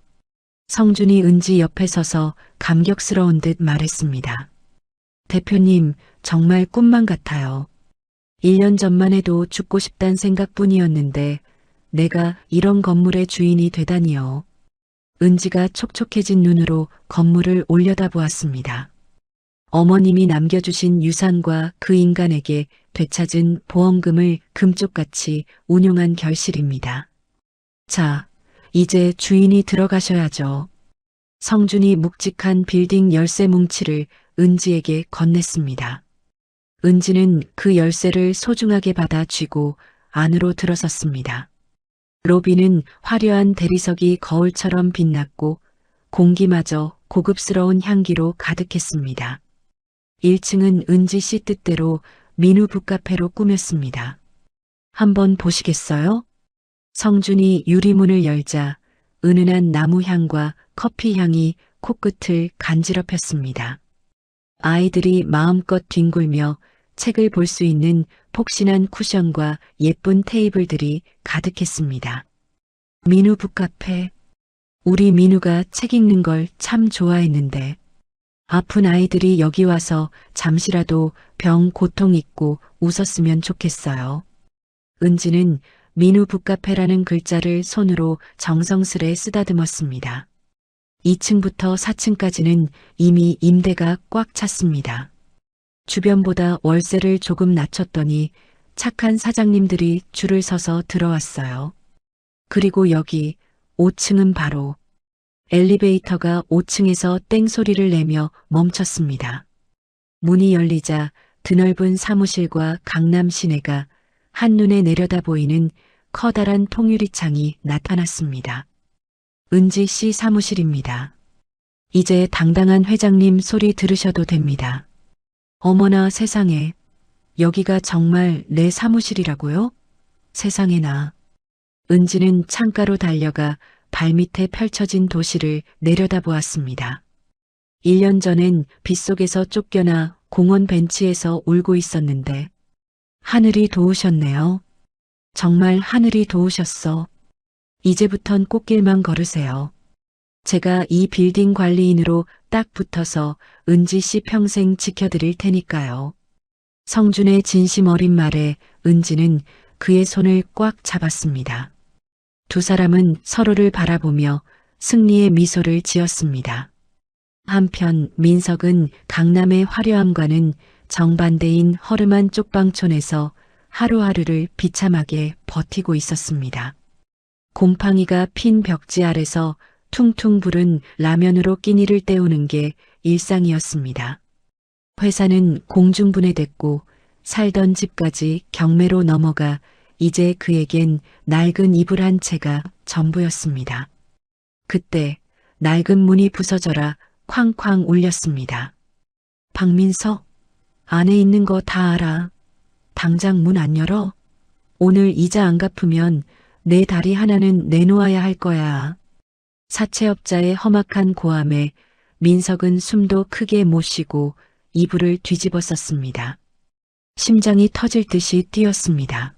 성준이 은지 옆에 서서 감격스러운 듯 말했습니다. 대표님, 정말 꿈만 같아요. 1년 전만 해도 죽고 싶단 생각뿐이었는데 내가 이런 건물의 주인이 되다니요. 은지가 촉촉해진 눈으로 건물을 올려다보았습니다. 어머님이 남겨주신 유산과 그 인간에게 되찾은 보험금을 금쪽같이 운용한 결실입니다. 자, 이제 주인이 들어가셔야죠. 성준이 묵직한 빌딩 열쇠 뭉치를 은지에게 건넸습니다. 은지는 그 열쇠를 소중하게 받아 쥐고 안으로 들어섰습니다. 로비는 화려한 대리석이 거울처럼 빛났고 공기마저 고급스러운 향기로 가득했습니다. 1층은 은지 씨 뜻대로 민우 북카페로 꾸몄습니다. 한번 보시겠어요? 성준이 유리문을 열자 은은한 나무 향과 커피 향이 코끝을 간지럽혔습니다. 아이들이 마음껏 뒹굴며 책을 볼 수 있는 폭신한 쿠션과 예쁜 테이블들이 가득했습니다. 민우 북카페. 우리 민우가 책 읽는 걸 참 좋아했는데 아픈 아이들이 여기 와서 잠시라도 병 고통 잊고 웃었으면 좋겠어요. 은지는 민우 북카페라는 글자를 손으로 정성스레 쓰다듬었습니다. 2층부터 4층까지는 이미 임대가 꽉 찼습니다. 주변보다 월세를 조금 낮췄더니 착한 사장님들이 줄을 서서 들어왔어요. 그리고 여기 5층은 바로 엘리베이터가 5층에서 땡소리를 내며 멈췄습니다. 문이 열리자 드넓은 사무실과 강남 시내가 한눈에 내려다 보이는 커다란 통유리창이 나타났습니다. 은지 씨 사무실입니다. 이제 당당한 회장님 소리 들으셔도 됩니다. 어머나 세상에, 여기가 정말 내 사무실이라고요? 세상에나. 은지는 창가로 달려가 발밑에 펼쳐진 도시를 내려다보았습니다. 1년 전엔 빗속에서 쫓겨나 공원 벤치에서 울고 있었는데 하늘이 도우셨네요. 정말 하늘이 도우셨어. 이제부턴 꽃길만 걸으세요. 제가 이 빌딩 관리인으로 딱 붙어서 은지 씨 평생 지켜드릴 테니까요. 성준의 진심 어린 말에 은지는 그의 손을 꽉 잡았습니다. 두 사람은 서로를 바라보며 승리의 미소를 지었습니다. 한편 민석은 강남의 화려함과는 정반대인 허름한 쪽방촌에서 하루하루를 비참하게 버티고 있었습니다. 곰팡이가 핀 벽지 아래서 퉁퉁 부른 라면으로 끼니를 때우는 게 일상이었습니다. 회사는 공중분해됐고 살던 집까지 경매로 넘어가 이제 그에겐 낡은 이불 한 채가 전부였습니다. 그때 낡은 문이 부서져라 쾅쾅 울렸습니다. 박민석, 안에 있는 거 다 알아. 당장 문 안 열어? 오늘 이자 안 갚으면 내 다리 하나는 내놓아야 할 거야. 사채업자의 험악한 고함에 민석은 숨도 크게 못 쉬고 이불을 뒤집어 썼습니다. 심장이 터질 듯이 뛰었습니다.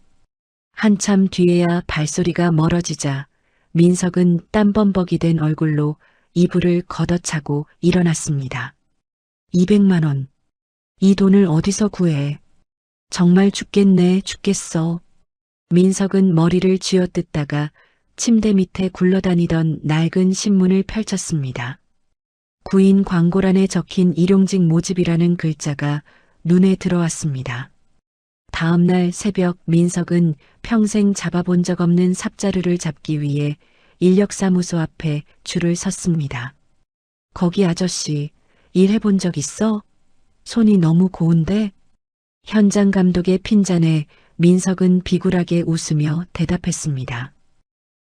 한참 뒤에야 발소리가 멀어지자 민석은 땀범벅이 된 얼굴로 이불을 걷어차고 일어났습니다. 200만 원. 이 돈을 어디서 구해? 정말 죽겠네, 죽겠어. 민석은 머리를 쥐어뜯다가 침대 밑에 굴러다니던 낡은 신문을 펼쳤습니다. 구인 광고란에 적힌 일용직 모집이라는 글자가 눈에 들어왔습니다. 다음 날 새벽 민석은 평생 잡아본 적 없는 삽자루를 잡기 위해 인력사무소 앞에 줄을 섰습니다. 거기 아저씨, 일해본 적 있어? 손이 너무 고운데? 현장 감독의 핀잔에 민석은 비굴하게 웃으며 대답했습니다.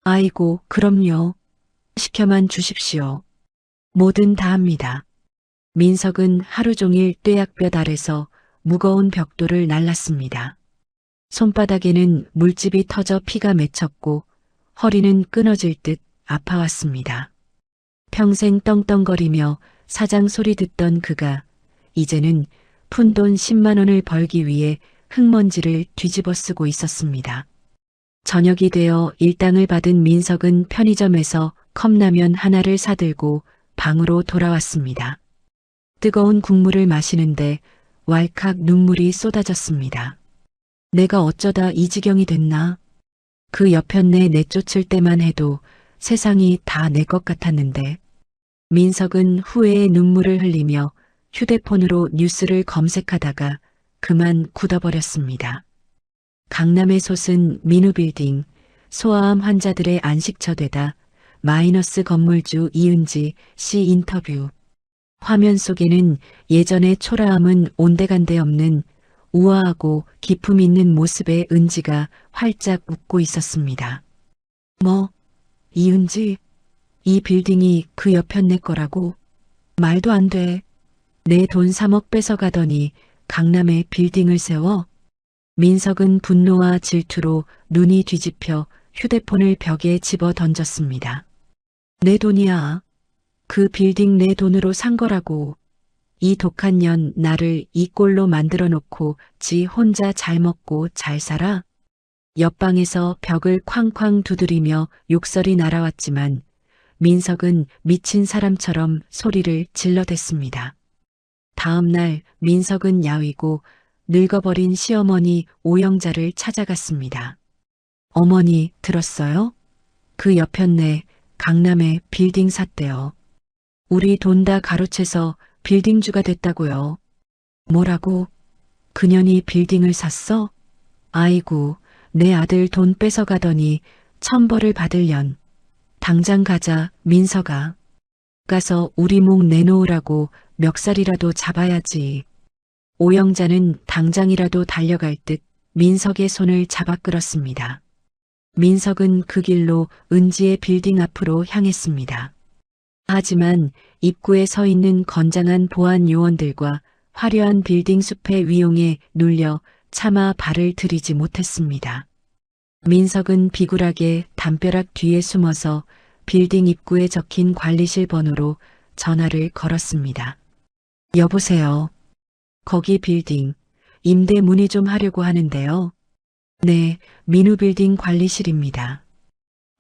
아이고, 그럼요. 시켜만 주십시오. 뭐든 다 합니다. 민석은 하루 종일 뙤약볕 아래서 무거운 벽돌을 날랐습니다. 손바닥에는 물집이 터져 피가 맺혔고 허리는 끊어질 듯 아파왔습니다. 평생 떵떵거리며 사장 소리 듣던 그가 이제는 푼돈 10만 원을 벌기 위해 흙먼지를 뒤집어 쓰고 있었습니다. 저녁이 되어 일당을 받은 민석은 편의점에서 컵라면 하나를 사들고 방으로 돌아왔습니다. 뜨거운 국물을 마시는데 왈칵 눈물이 쏟아졌습니다. 내가 어쩌다 이 지경이 됐나? 그 여편네 내쫓을 때만 해도 세상이 다 내 것 같았는데. 민석은 후회의 눈물을 흘리며 휴대폰으로 뉴스를 검색하다가 그만 굳어버렸습니다. 강남의 솟은 민우빌딩, 소아암 환자들의 안식처되다 마이너스 건물주 이은지 씨 인터뷰. 화면 속에는 예전의 초라함은 온데간데 없는 우아하고 기품 있는 모습의 은지가 활짝 웃고 있었습니다. 뭐, 이은지? 이 빌딩이 그 여편네 거라고? 말도 안 돼. 내 돈 3억 뺏어가더니 강남에 빌딩을 세워? 민석은 분노와 질투로 눈이 뒤집혀 휴대폰을 벽에 집어 던졌습니다. 내 돈이야. 그 빌딩 내 돈으로 산 거라고. 이 독한 년 나를 이 꼴로 만들어 놓고 지 혼자 잘 먹고 잘 살아? 옆방에서 벽을 쾅쾅 두드리며 욕설이 날아왔지만 민석은 미친 사람처럼 소리를 질러댔습니다. 다음 날 민석은 야위고 늙어버린 시어머니 오영자를 찾아갔습니다. 어머니 들었어요? 그 여편네 강남에 빌딩 샀대요. 우리 돈 다 가로채서 빌딩주가 됐다고요. 뭐라고? 그년이 빌딩을 샀어? 아이고, 내 아들 돈 뺏어가더니 천벌을 받을련. 당장 가자, 민석아. 가서 우리 목 내놓으라고 멱살이라도 잡아야지. 오영자는 당장이라도 달려갈 듯 민석의 손을 잡아 끌었습니다. 민석은 그 길로 은지의 빌딩 앞으로 향했습니다. 하지만 입구에 서 있는 건장한 보안 요원들과 화려한 빌딩 숲의 위용에 눌려 차마 발을 들이지 못했습니다. 민석은 비굴하게 담벼락 뒤에 숨어서 빌딩 입구에 적힌 관리실 번호로 전화를 걸었습니다. 여보세요. 거기 빌딩 임대 문의 좀 하려고 하는데요. 네, 민우빌딩 관리실입니다.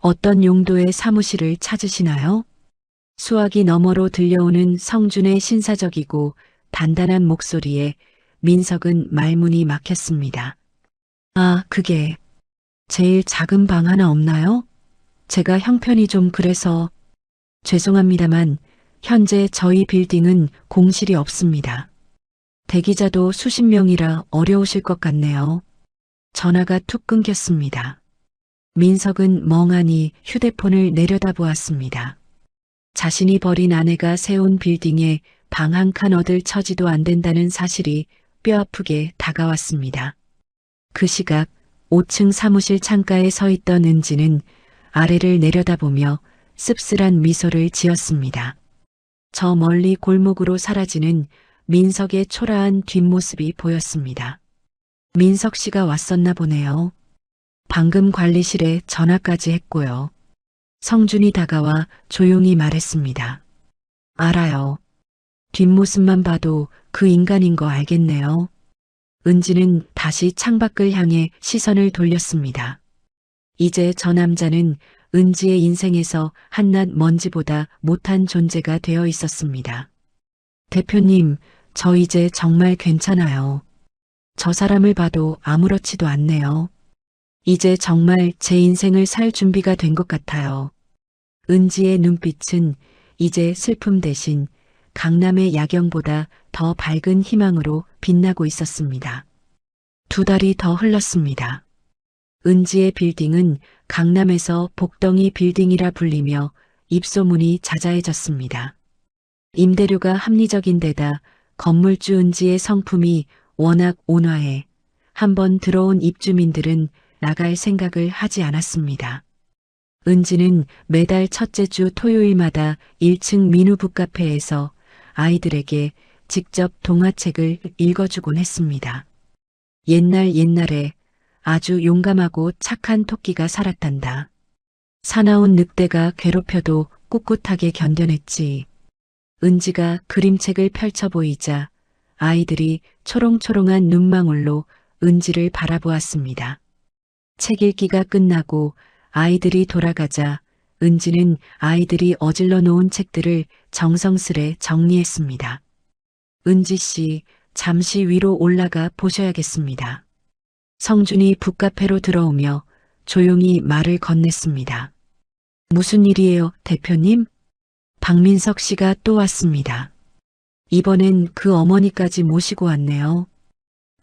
어떤 용도의 사무실을 찾으시나요? 수화기 너머로 들려오는 성준의 신사적이고 단단한 목소리에 민석은 말문이 막혔습니다. 아, 그게 제일 작은 방 하나 없나요? 제가 형편이 좀 그래서. 죄송합니다만 현재 저희 빌딩은 공실이 없습니다. 대기자도 수십 명이라 어려우실 것 같네요. 전화가 툭 끊겼습니다. 민석은 멍하니 휴대폰을 내려다보았습니다. 자신이 버린 아내가 세운 빌딩에 방 한 칸 얻을 처지도 안 된다는 사실이 뼈아프게 다가왔습니다. 그 시각 5층 사무실 창가에 서 있던 은지는 아래를 내려다보며 씁쓸한 미소를 지었습니다. 저 멀리 골목으로 사라지는 민석의 초라한 뒷모습이 보였습니다. 민석 씨가 왔었나 보네요. 방금 관리실에 전화까지 했고요. 성준이 다가와 조용히 말했습니다. 알아요. 뒷모습만 봐도 그 인간인 거 알겠네요. 은지는 다시 창밖을 향해 시선을 돌렸습니다. 이제 저 남자는 은지의 인생에서 한낱 먼지보다 못한 존재가 되어 있었습니다. 대표님, 저 이제 정말 괜찮아요. 저 사람을 봐도 아무렇지도 않네요. 이제 정말 제 인생을 살 준비가 된 것 같아요. 은지의 눈빛은 이제 슬픔 대신 강남의 야경보다 더 밝은 희망으로 빛나고 있었습니다. 2달이 더 흘렀습니다. 은지의 빌딩은 강남에서 복덩이 빌딩이라 불리며 입소문이 자자해졌습니다. 임대료가 합리적인 데다 건물주 은지의 성품이 워낙 온화해 한번 들어온 입주민들은 나갈 생각을 하지 않았습니다. 은지는 매달 첫째 주 토요일마다 1층 민우 북카페에서 아이들에게 직접 동화책을 읽어주곤 했습니다. 옛날에 아주 용감하고 착한 토끼가 살았단다. 사나운 늑대가 괴롭혀도 꿋꿋하게 견뎌냈지. 은지가 그림책을 펼쳐 보이자 아이들이 초롱초롱한 눈망울로 은지를 바라보았습니다. 책 읽기가 끝나고 아이들이 돌아가자 은지는 아이들이 어질러 놓은 책들을 정성스레 정리했습니다. 은지 씨, 잠시 위로 올라가 보셔야겠습니다. 성준이 북카페로 들어오며 조용히 말을 건넸습니다. 무슨 일이에요, 대표님? 박민석 씨가 또 왔습니다. 이번엔 그 어머니까지 모시고 왔네요.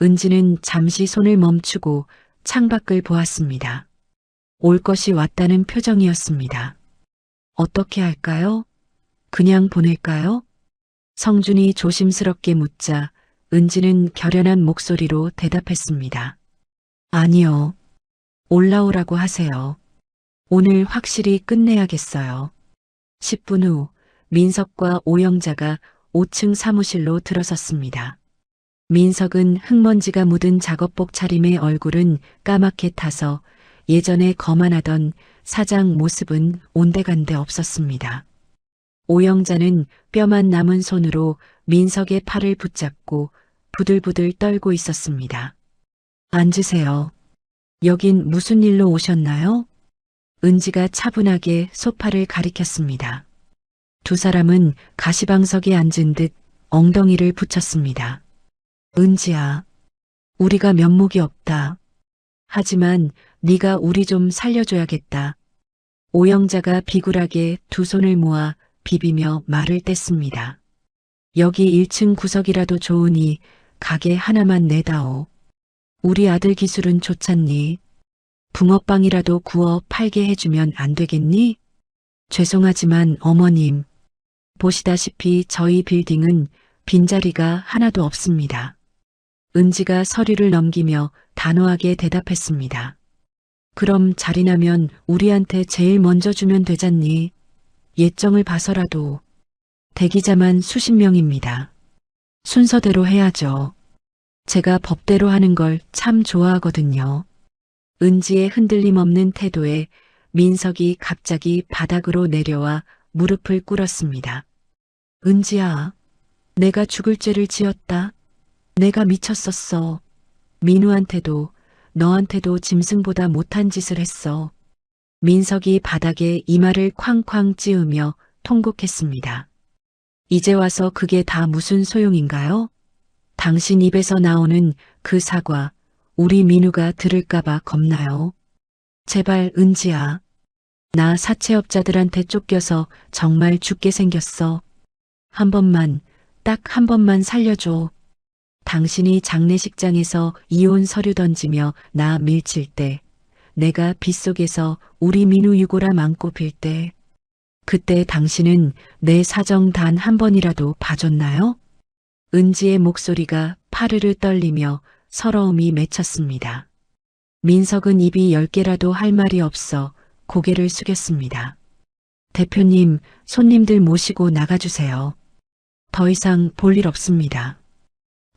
은지는 잠시 손을 멈추고 창밖을 보았습니다. 올 것이 왔다는 표정이었습니다. 어떻게 할까요? 그냥 보낼까요? 성준이 조심스럽게 묻자 은지는 결연한 목소리로 대답했습니다. 아니요. 올라오라고 하세요. 오늘 확실히 끝내야겠어요. 10분 후 민석과 오영자가 5층 사무실로 들어섰습니다. 민석은 흙먼지가 묻은 작업복 차림의 얼굴은 까맣게 타서 예전에 거만하던 사장 모습은 온데간데 없었습니다. 오영자는 뼈만 남은 손으로 민석의 팔을 붙잡고 부들부들 떨고 있었습니다. 앉으세요. 여긴 무슨 일로 오셨나요? 은지가 차분하게 소파를 가리켰습니다. 두 사람은 가시방석에 앉은 듯 엉덩이를 붙였습니다. 은지야, 우리가 면목이 없다. 하지만 네가 우리 좀 살려줘야겠다. 오영자가 비굴하게 두 손을 모아 비비며 말을 뗐습니다. 여기 1층 구석이라도 좋으니 가게 하나만 내다오. 우리 아들 기술은 좋잖니? 붕어빵이라도 구워 팔게 해주면 안 되겠니? 죄송하지만 어머님, 보시다시피 저희 빌딩은 빈자리가 하나도 없습니다. 은지가 서류를 넘기며 단호하게 대답했습니다. 그럼 자리 나면 우리한테 제일 먼저 주면 되잖니? 예정을 봐서라도. 대기자만 수십 명입니다. 순서대로 해야죠. 제가 법대로 하는 걸 참 좋아하거든요. 은지의 흔들림 없는 태도에 민석이 갑자기 바닥으로 내려와 무릎을 꿇었습니다. 은지야, 내가 죽을 죄를 지었다. 내가 미쳤었어. 민우한테도 너한테도 짐승보다 못한 짓을 했어. 민석이 바닥에 이마를 쾅쾅 찌으며 통곡했습니다. 이제 와서 그게 다 무슨 소용인가요? 당신 입에서 나오는 그 사과, 우리 민우가 들을까봐 겁나요? 제발 은지야. 나 사채업자들한테 쫓겨서 정말 죽게 생겼어. 한 번만, 딱 한 번만 살려줘. 당신이 장례식장에서 이혼 서류 던지며 나 밀칠 때, 내가 빗속에서 우리 민우 유골함 안고 빌 때, 그때 당신은 내 사정 단 한 번이라도 봐줬나요? 은지의 목소리가 파르르 떨리며 서러움이 맺혔습니다. 민석은 입이 10개라도 할 말이 없어 고개를 숙였습니다. 대표님, 손님들 모시고 나가주세요. 더 이상 볼 일 없습니다.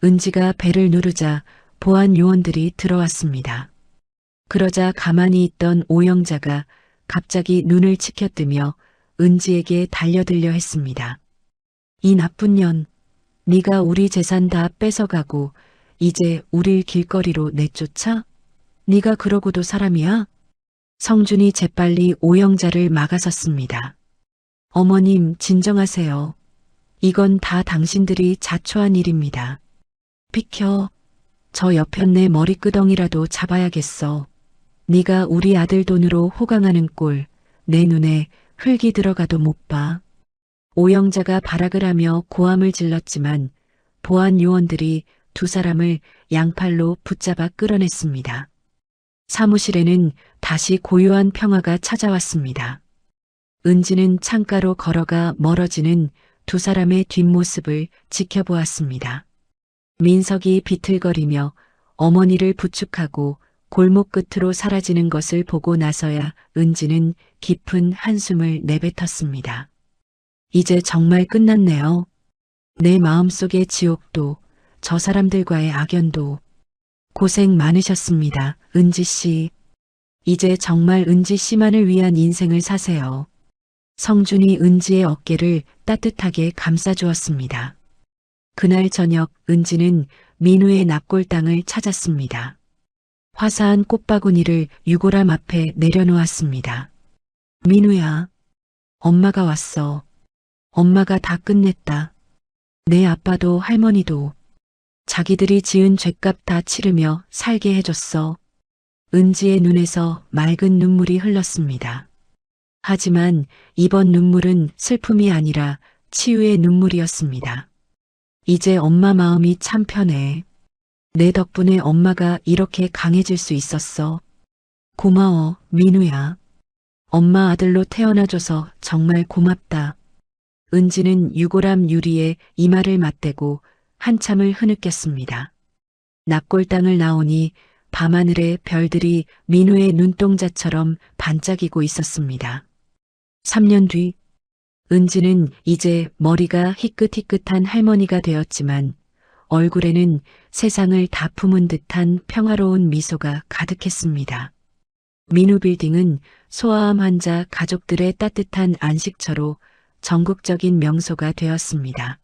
은지가 벨을 누르자 보안 요원들이 들어왔습니다. 그러자 가만히 있던 오영자가 갑자기 눈을 치켜뜨며 은지에게 달려들려 했습니다. 이 나쁜 년, 네가 우리 재산 다 뺏어가고 이제 우릴 길거리로 내쫓아? 네가 그러고도 사람이야? 성준이 재빨리 오영자를 막아섰습니다. 어머님, 진정하세요. 이건 다 당신들이 자초한 일입니다. 비켜. 저 여편네 머리끄덩이라도 잡아야겠어. 네가 우리 아들 돈으로 호강하는 꼴 내 눈에 흙이 들어가도 못 봐. 오영자가 발악을 하며 고함을 질렀지만 보안 요원들이 두 사람을 양팔로 붙잡아 끌어냈습니다. 사무실에는 다시 고요한 평화가 찾아왔습니다. 은지는 창가로 걸어가 멀어지는 두 사람의 뒷모습을 지켜보았습니다. 민석이 비틀거리며 어머니를 부축하고 골목 끝으로 사라지는 것을 보고 나서야 은지는 깊은 한숨을 내뱉었습니다. 이제 정말 끝났네요. 내 마음속의 지옥도 저 사람들과의 악연도 고생 많으셨습니다. 은지 씨. 이제 정말 은지 씨만을 위한 인생을 사세요. 성준이 은지의 어깨를 따뜻하게 감싸주었습니다. 그날 저녁 은지는 민우의 납골당을 찾았습니다. 화사한 꽃바구니를 유골함 앞에 내려놓았습니다. 민우야, 엄마가 왔어. 엄마가 다 끝냈다. 내 아빠도 할머니도 자기들이 지은 죄값 다 치르며 살게 해줬어. 은지의 눈에서 맑은 눈물이 흘렀습니다. 하지만 이번 눈물은 슬픔이 아니라 치유의 눈물이었습니다. 이제 엄마 마음이 참 편해. 내 덕분에 엄마가 이렇게 강해질 수 있었어. 고마워, 민우야. 엄마 아들로 태어나줘서 정말 고맙다. 은지는 유골함 유리에 이마를 맞대고 한참을 흐느꼈습니다. 납골당을 나오니 밤하늘의 별들이 민우의 눈동자처럼 반짝이고 있었습니다. 3년 뒤, 은지는 이제 머리가 희끗희끗한 할머니가 되었지만 얼굴에는 세상을 다 품은 듯한 평화로운 미소가 가득했습니다. 민우 빌딩은 소아암 환자 가족들의 따뜻한 안식처로 전국적인 명소가 되었습니다.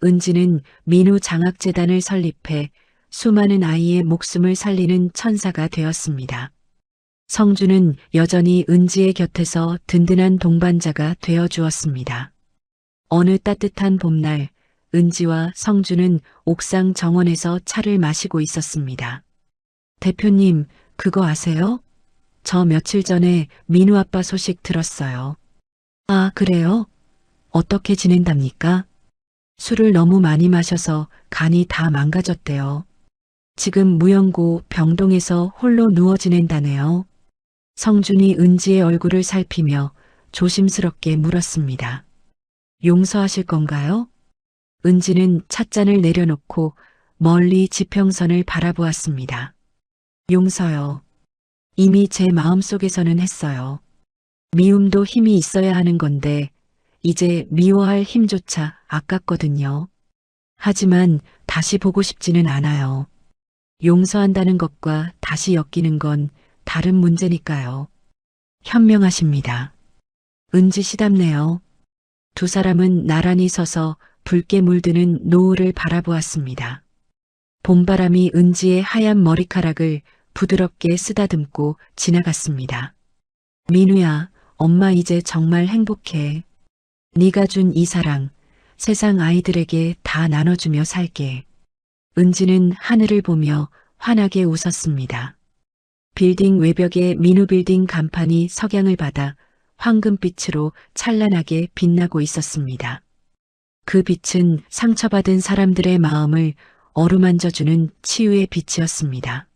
은지는 민우 장학재단을 설립해 수많은 아이의 목숨을 살리는 천사가 되었습니다. 성주는 여전히 은지의 곁에서 든든한 동반자가 되어주었습니다. 어느 따뜻한 봄날, 은지와 성주는 옥상 정원에서 차를 마시고 있었습니다. 대표님, 그거 아세요? 저 며칠 전에 민우 아빠 소식 들었어요. 아, 그래요? 어떻게 지낸답니까? 술을 너무 많이 마셔서 간이 다 망가졌대요. 지금 무영고 병동에서 홀로 누워 지낸다네요. 성준이 은지의 얼굴을 살피며 조심스럽게 물었습니다. 용서하실 건가요? 은지는 찻잔을 내려놓고 멀리 지평선을 바라보았습니다. 용서요. 이미 제 마음속에서는 했어요. 미움도 힘이 있어야 하는 건데 이제 미워할 힘조차 아깝거든요. 하지만 다시 보고 싶지는 않아요. 용서한다는 것과 다시 엮이는 건 다른 문제니까요. 현명하십니다. 은지 씨답네요. 두 사람은 나란히 서서 붉게 물드는 노을을 바라보았습니다. 봄바람이 은지의 하얀 머리카락을 부드럽게 쓰다듬고 지나갔습니다. 민우야, 엄마 이제 정말 행복해. 네가 준 이 사랑, 세상 아이들에게 다 나눠주며 살게. 은지는 하늘을 보며 환하게 웃었습니다. 빌딩 외벽에 민우 빌딩 간판이 석양을 받아 황금빛으로 찬란하게 빛나고 있었습니다. 그 빛은 상처받은 사람들의 마음을 어루만져주는 치유의 빛이었습니다.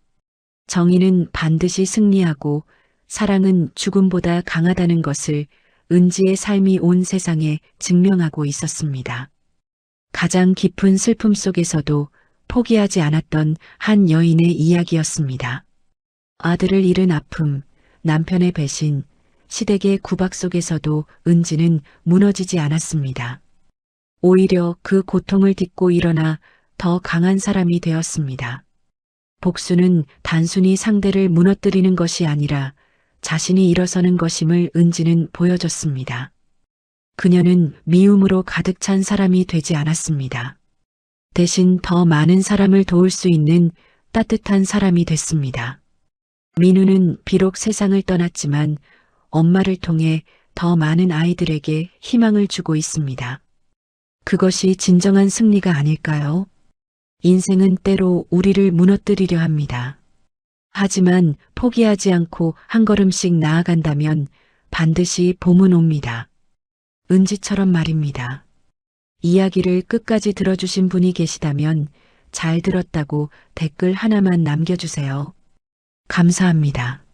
정의는 반드시 승리하고 사랑은 죽음보다 강하다는 것을 은지의 삶이 온 세상에 증명하고 있었습니다. 가장 깊은 슬픔 속에서도 포기하지 않았던 한 여인의 이야기였습니다. 아들을 잃은 아픔, 남편의 배신, 시댁의 구박 속에서도 은지는 무너지지 않았습니다. 오히려 그 고통을 딛고 일어나 더 강한 사람이 되었습니다. 복수는 단순히 상대를 무너뜨리는 것이 아니라 자신이 일어서는 것임을 은지는 보여줬습니다. 그녀는 미움으로 가득 찬 사람이 되지 않았습니다. 대신 더 많은 사람을 도울 수 있는 따뜻한 사람이 됐습니다. 민우는 비록 세상을 떠났지만 엄마를 통해 더 많은 아이들에게 희망을 주고 있습니다. 그것이 진정한 승리가 아닐까요? 인생은 때로 우리를 무너뜨리려 합니다. 하지만 포기하지 않고 한 걸음씩 나아간다면 반드시 봄은 옵니다. 은지처럼 말입니다. 이야기를 끝까지 들어주신 분이 계시다면 잘 들었다고 댓글 하나만 남겨주세요. 감사합니다.